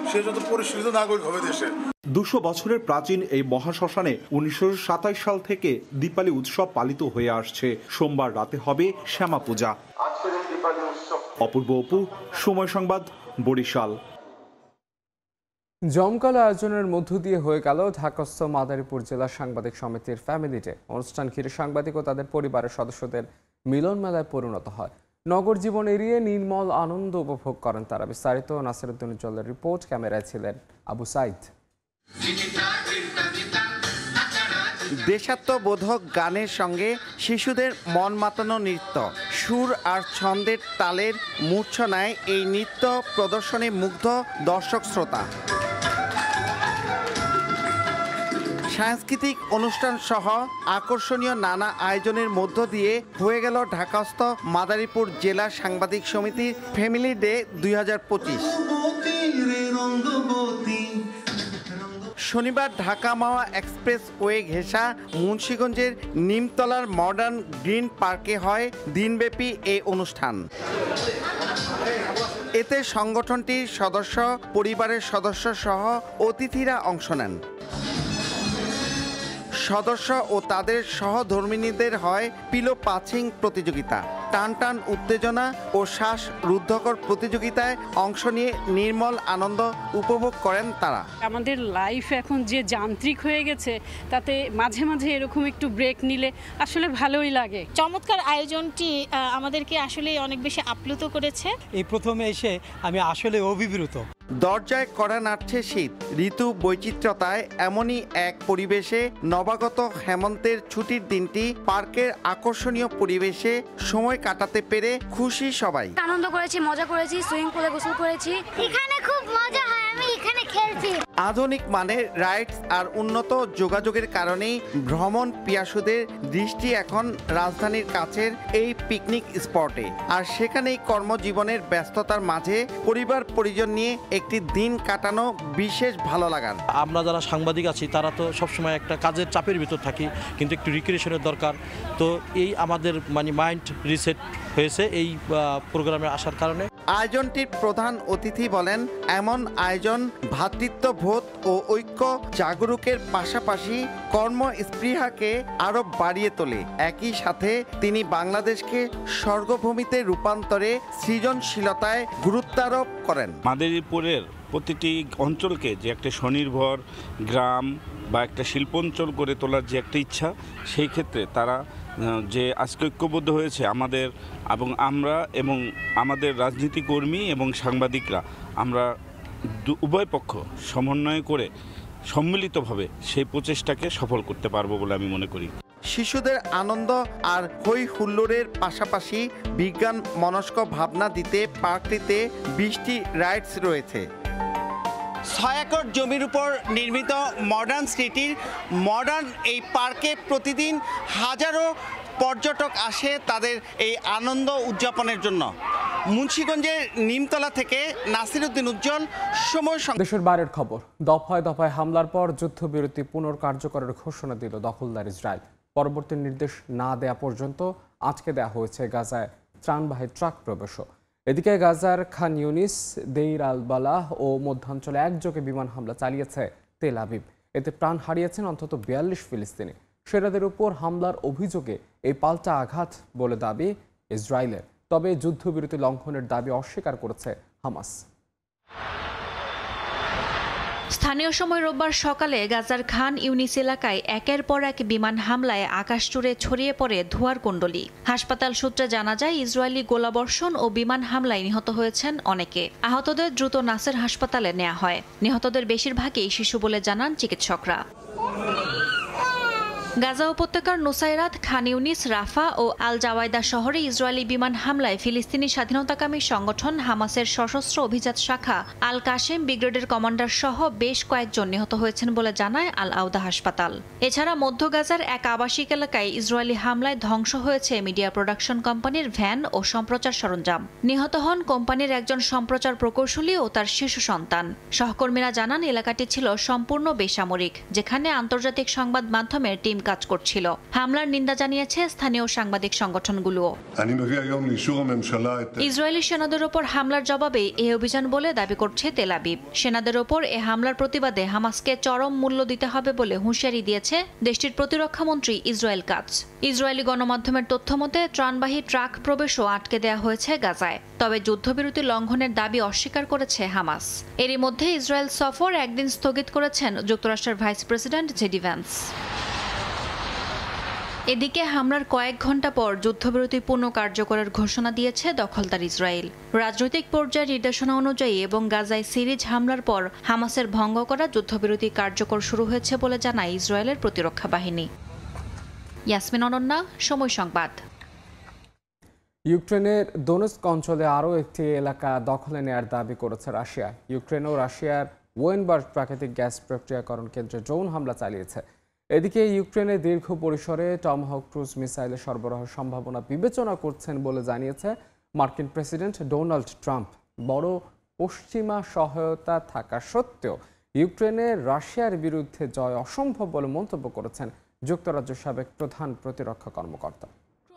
সে যত পরিশীলিত নাগরিক হবে দেশে। 200 বছরের প্রাচীন এই মহাশ্মশানে 1927 সাল থেকে দীপালি উৎসব পালিত হয়ে আসছে। সোমবার রাতে হবে শ্যামা পূজা। অপূর্ব অপু, সময় সংবাদ, বরিশাল। জমকালো আয়োজনের মধ্য দিয়ে হয়ে গেল ঢাকাস্থ মাদারীপুর জেলা সাংবাদিক সমিতির ফ্যামিলি ডে। অনুষ্ঠান ঘিরে সাংবাদিক ও তাদের পরিবারের সদস্যদের মিলন মেলায় পরিণত হয়। নগর জীবন এড়িয়ে নির্মল আনন্দ উপভোগ করেন তারা। বিস্তারিত নাসিরউদ্দিন উজ্জ্বলের রিপোর্ট। ক্যামেরায় ছিলেন আবু সাইদ। দেশাত্মবোধক গানের সঙ্গে শিশুদের মন মাতানো নৃত্য, সুর আর ছন্দের তালের মূর্ছনায় এই নৃত্য প্রদর্শনে মুগ্ধ দর্শক শ্রোতা। সাংস্কৃতিক অনুষ্ঠান সহ আকর্ষণীয় নানা আয়োজনের মধ্য দিয়ে হয়ে গেল ঢাকাস্থ মাদারীপুর জেলা সাংবাদিক সমিতির ফ্যামিলি ডে 2025। শনিবার ঢাকা মাওয়া এক্সপ্রেস ওয়ে ঘেঁষা মুন্সিগঞ্জের নিমতলার মডার্ন গ্রিন পার্কে হয় দিনব্যাপী এই অনুষ্ঠান। এতে সংগঠনটির সদস্য, পরিবারের সদস্য সহ অতিথিরা অংশ নেন। সদস্য ও তাদের সহধর্মিণীদের হয় পিলো পাচিং প্রতিযোগিতা, টান টান উত্তেজনা ও শ্বাস রুদ্ধকর প্রতিযোগিতায় অংশ নিয়ে নির্মল আনন্দ উপভোগ করেন তারা। আমাদের লাইফ এখন যে যান্ত্রিক হয়ে গেছে, তাতে মাঝে মাঝে এরকম একটু ব্রেক নিলে আসলে ভালোই লাগে। চমৎকার আয়োজনটি আমাদেরকে আসলে অনেক বেশি আপ্লুত করেছে। এই প্রথমে এসে আমি আসলে অভিভূত। দরজায় কড়া নাড়ছে শীত, ঋতু বৈচিত্র্যতায় এমনই এক পরিবেশে নবাগত হেমন্তের ছুটির দিনটি পার্কের আকর্ষণীয় পরিবেশে সময় কাটাতে পেরে খুশি সবাই। আনন্দ করেছি, মজা করেছি, সুইমিং পুলে গোসল করেছি। এখানে খুব মজা হয়, আমি এখানে খেলছি। আধুনিক মানের রাইডস আর উন্নত যোগাযোগের কারণেই ভ্রমণ পিয়াসুদের দৃষ্টি এখন রাজধানীর কাছের এই পিকনিক স্পটে। আর সেখানেই কর্মজীবনের ব্যস্ততার মাঝে পরিবার পরিজন নিয়ে একটি দিন কাটানো বিশেষ ভালো লাগার। আমরা যারা সাংবাদিক আছি তারা তো সবসময় একটা কাজের চাপের ভিতর থাকি, কিন্তু একটু রিক্রিয়েশনের দরকার। তো এই আমাদের মাইন্ড রিসেট হয়েছে এই প্রোগ্রামে আসার কারণে। আয়োজনটির প্রধান অতিথি বলেন, এমন আয়োজন ভ্রাতৃত্ববোধ ও ঐক্য জাগরুকের পাশাপাশি কর্মস্পৃহাকে আরো বাড়িয়ে তোলে। একই সাথে তিনি বাংলাদেশকে স্বর্গভূমিতে রূপান্তরে সৃজনশীলতায় গুরুত্বারোপ করেন। মাদারীপুরের প্রতিটি অঞ্চলকে যে একটা স্বনির্ভর গ্রাম বা একটা শিল্পাঞ্চল করে তোলার যে একটা ইচ্ছা, সেই ক্ষেত্রে তারা যে আজকে ঐক্যবদ্ধ হয়েছে আমাদের এবং আমরা এবং আমাদের রাজনীতি কর্মী এবং সাংবাদিকরা, আমরা উভয় পক্ষ সমন্বয় করে সম্মিলিতভাবে সেই প্রচেষ্টাকে সফল করতে পারবো বলে আমি মনে করি। শিশুদের আনন্দ আর হই হুল্লোড়ের পাশাপাশি বিজ্ঞান মনস্ক ভাবনা দিতে পার্কটিতে 20টি রাইডস রয়েছে। 6 একর জমির উপর নির্মিত মডার্ন সিটির মডার্ন এই পার্কে প্রতিদিন হাজারো পর্যটক আসে তাদের এই আনন্দ উদযাপনের জন্য। মুন্সিগঞ্জের নিমতলা থেকে নাসির উদ্দিন উজ্জ্বল, সময়। দেশের বাইরের খবর। দফায় দফায় হামলার পর যুদ্ধবিরতি পুনর্কার্যকরের ঘোষণা দিল দখলদার ইসরায়েল। পরবর্তী নির্দেশ না দেয়া পর্যন্ত আজকে দেয়া হয়েছে গাজায় ত্রাণবাহী ট্রাক প্রবেশও। এদিকে গাজার খান ইউনিস, দেইর আল বালাহ ও মধ্যাঞ্চলে একযোগে বিমান হামলা চালিয়েছে তেল আবিব। এতে প্রাণ হারিয়েছেন অন্তত 42 ফিলিস্তিনি। সেনাদের উপর হামলার অভিযোগে এই পাল্টা আঘাত বলে দাবি ইসরায়েলের। তবে যুদ্ধবিরতি লঙ্ঘনের দাবি অস্বীকার করেছে হামাস। স্থানীয় সময় রোববার সকালে গাজার খান ইউনিস এলাকায় একের পর এক বিমান হামলায় আকাশ জুড়ে ছড়িয়ে পড়ে ধোঁয়ার কুণ্ডলী। হাসপাতাল সূত্রে জানা যায়, ইসরায়েলি গোলাবর্ষণ ও বিমান হামলায় নিহত হয়েছেন অনেকে। আহতদের দ্রুত নাসের হাসপাতালে নেওয়া হয়। নিহতদের বেশিরভাগই শিশু বলে জানান চিকিৎসকরা। গাজা উপত্যকার নুসাইরাত, খান ইউনিস, রাফা ও আল জাওয়াইদা শহরে ইসরায়েলি বিমান হামলায় ফিলিস্তিনি স্বাধীনতাকামী সংগঠন হামাসের সশস্ত্র অভিজাত শাখা আল কাশেম ব্রিগেডের কমান্ডার সহ বেশ কয়েকজন নিহত হয়েছেন বলে জানায় আল আউদা হাসপাতাল। এছাড়া মধ্য গাজার এক আবাসিক এলাকায় ইসরায়েলি হামলায় ধ্বংস হয়েছে মিডিয়া প্রোডাকশন কোম্পানির ভ্যান ও সম্প্রচার সরঞ্জাম। নিহত হন কোম্পানির একজন সম্প্রচার প্রকৌশলী ও তার শিশু সন্তান। সহকর্মীরা জানান, এলাকাটি ছিল সম্পূর্ণ বেসামরিক, যেখানে আন্তর্জাতিক সংবাদ মাধ্যমের টিম কাজ করছিল। হামলার নিন্দা জানিয়েছে স্থানীয় সাংবাদিক সংগঠনগুলো। ইসরায়েলি সেনাদের ওপর হামলার জবাবে এই অভিযান বলে দাবি করছে তেল আবিব। সেনাদের ওপর এ হামলার প্রতিবাদে হামাসকে চরম মূল্য দিতে হবে বলে হুঁশিয়ারি দিয়েছে দেশটির প্রতিরক্ষা মন্ত্রী ইসরায়েল কাটজ। ইসরায়েলি গণমাধ্যমের তথ্য মতে ত্রাণবাহী ট্রাক প্রবেশও আটকে দেওয়া হয়েছে গাজায়। তবে যুদ্ধবিরতি লঙ্ঘনের দাবি অস্বীকার করেছে হামাস। এরই মধ্যে ইসরায়েল সফর একদিন স্থগিত করেছেন যুক্তরাষ্ট্রের ভাইস প্রেসিডেন্ট জেডি ভ্যান্স। এদিকে হামলার কয়েক ঘন্টা পর যুদ্ধবিরতি পূর্ণ কার্যকরের ঘোষণা দিয়েছে দখলদার ইসরায়েল। রাজনৈতিক পর্যায়ের নির্দেশনা অনুযায়ী এবং গাজায় সিরিজ হামলার পর হামাসের ভঙ্গ করা যুদ্ধবিরতি কার্যকর শুরু হয়েছে বলে জানায় ইসরায়েলের প্রতিরক্ষা বাহিনী। ইয়াসমিন অনন্যা, সময় সংবাদ। ইউক্রেনের দোনেৎস্ক অঞ্চলে আরও একটি এলাকা দখলে নেয়ার দাবি করেছে রাশিয়া। ইউক্রেন ও রাশিয়ার ওয়েনবার্গ প্রাকৃতিক গ্যাস প্রক্রিয়াকরণ কেন্দ্রে ড্রোন হামলা চালিয়েছে। এদিকে ইউক্রেনে দীর্ঘ পরিসরে টমাহক ক্রুজ মিসাইলের সরবরাহের সম্ভাবনা বিবেচনা করছেন বলে জানিয়েছে মার্কিন প্রেসিডেন্ট ডোনাল্ড ট্রাম্প। বড় পশ্চিমা সহায়তা থাকা সত্ত্বেও ইউক্রেনের রাশিয়ার বিরুদ্ধে জয় অসম্ভব বলে মন্তব্য করেছেন যুক্তরাজ্যের সাবেক প্রধান প্রতিরক্ষা কর্মকর্তা।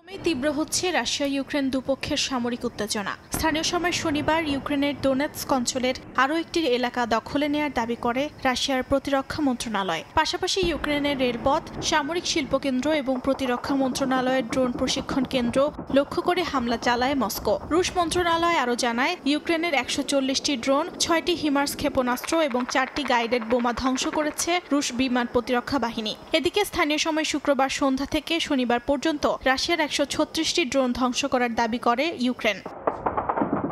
ক্রমেই তীব্র হচ্ছে রাশিয়া ইউক্রেন দুপক্ষের সামরিক উত্তেজনা। স্থানীয় সময় শনিবার ইউক্রেনের ডোনেৎস্ক অঞ্চলের আরও একটি এলাকা দখলে নেয়ার দাবি করে রাশিয়ার প্রতিরক্ষা মন্ত্রণালয়। পাশাপাশি ইউক্রেনের রেলপথ, সামরিক শিল্পকেন্দ্র এবং প্রতিরক্ষা মন্ত্রণালয়ের ড্রোন প্রশিক্ষণ কেন্দ্র লক্ষ্য করে হামলা চালায় মস্কো। রুশ মন্ত্রণালয় আরও জানায়, ইউক্রেনের 140টি ড্রোন, 6টি হিমার্স ক্ষেপণাস্ত্র এবং 4টি গাইডেড বোমা ধ্বংস করেছে রুশ বিমান প্রতিরক্ষা বাহিনী। এদিকে স্থানীয় সময় শুক্রবার সন্ধ্যা থেকে শনিবার পর্যন্ত রাশিয়ার 136টি ড্রোন ধ্বংস করার দাবি করে ইউক্রেন।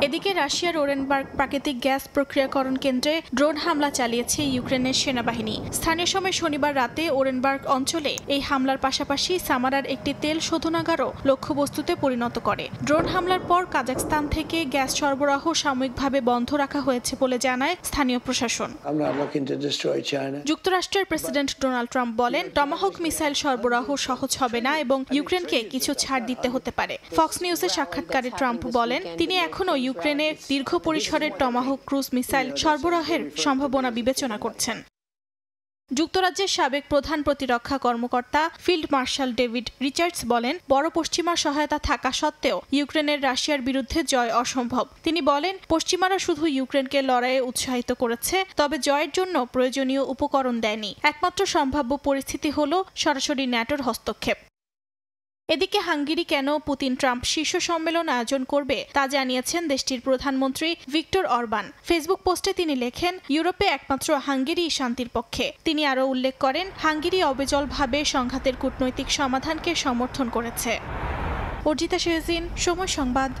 এদিকে রাশিয়ার ওরেনবার্গ প্রাকৃতিক গ্যাস প্রক্রিয়াকরণ কেন্দ্রে ড্রোন হামলা চালিয়েছে ইউক্রেনের সেনাবাহিনী। স্থানীয় সময় শনিবার রাতে ওরেনবার্গ অঞ্চলে এই হামলার পাশাপাশি সামারার একটি তেল শোধনাগারও লক্ষ্যবস্তুতে পরিণত করে। ড্রোন হামলার পর কাজাখস্তান থেকে গ্যাস সরবরাহ সাময়িকভাবে বন্ধ রাখা হয়েছে বলে জানায় স্থানীয় প্রশাসন। যুক্তরাষ্ট্রের প্রেসিডেন্ট ডোনাল্ড ট্রাম্প বলেন, টমাহক মিসাইল সরবরাহ সহজ হবে না এবং ইউক্রেনকে কিছু ছাড় দিতে হতে পারে। ফক্স নিউজের সাক্ষাৎকারে ট্রাম্প বলেন, তিনি এখনও ইউক্রেনে দীর্ঘ পরিসরের টমাহক ক্রুজ মিসাইল সরবরাহের সম্ভাবনা বিবেচনা করছেন। যুক্তরাজ্যের সাবেক প্রধান প্রতিরক্ষা কর্মকর্তা ফিল্ড মার্শাল ডেভিড রিচার্ডস বলেন, বড় পশ্চিমা সহায়তা থাকা সত্ত্বেও ইউক্রেনের রাশিয়ার বিরুদ্ধে জয় অসম্ভব। তিনি বলেন, পশ্চিমারা শুধু ইউক্রেনকে লড়াইয়ে উৎসাহিত করেছে, তবে জয়ের জন্য প্রয়োজনীয় উপকরণ দেয়নি। একমাত্র সম্ভাব্য পরিস্থিতি হল সরাসরি ন্যাটোর হস্তক্ষেপ। এদিকে হাঙ্গেরি কেন পুতিন ট্রাম্প শীর্ষ সম্মেলন আয়োজন করবে তা জানিয়েছেন দেশটির প্রধানমন্ত্রী ভিক্টর অরবান। ফেসবুক পোস্টে তিনি লেখেন, ইউরোপে একমাত্র হাঙ্গেরি শান্তির পক্ষে। তিনি আরও উল্লেখ করেন, হাঙ্গেরি অবিচলভাবে সংঘাতের কূটনৈতিক সমাধানকে সমর্থন করেছে। অর্জিতা শেহজিন, সময় সংবাদ।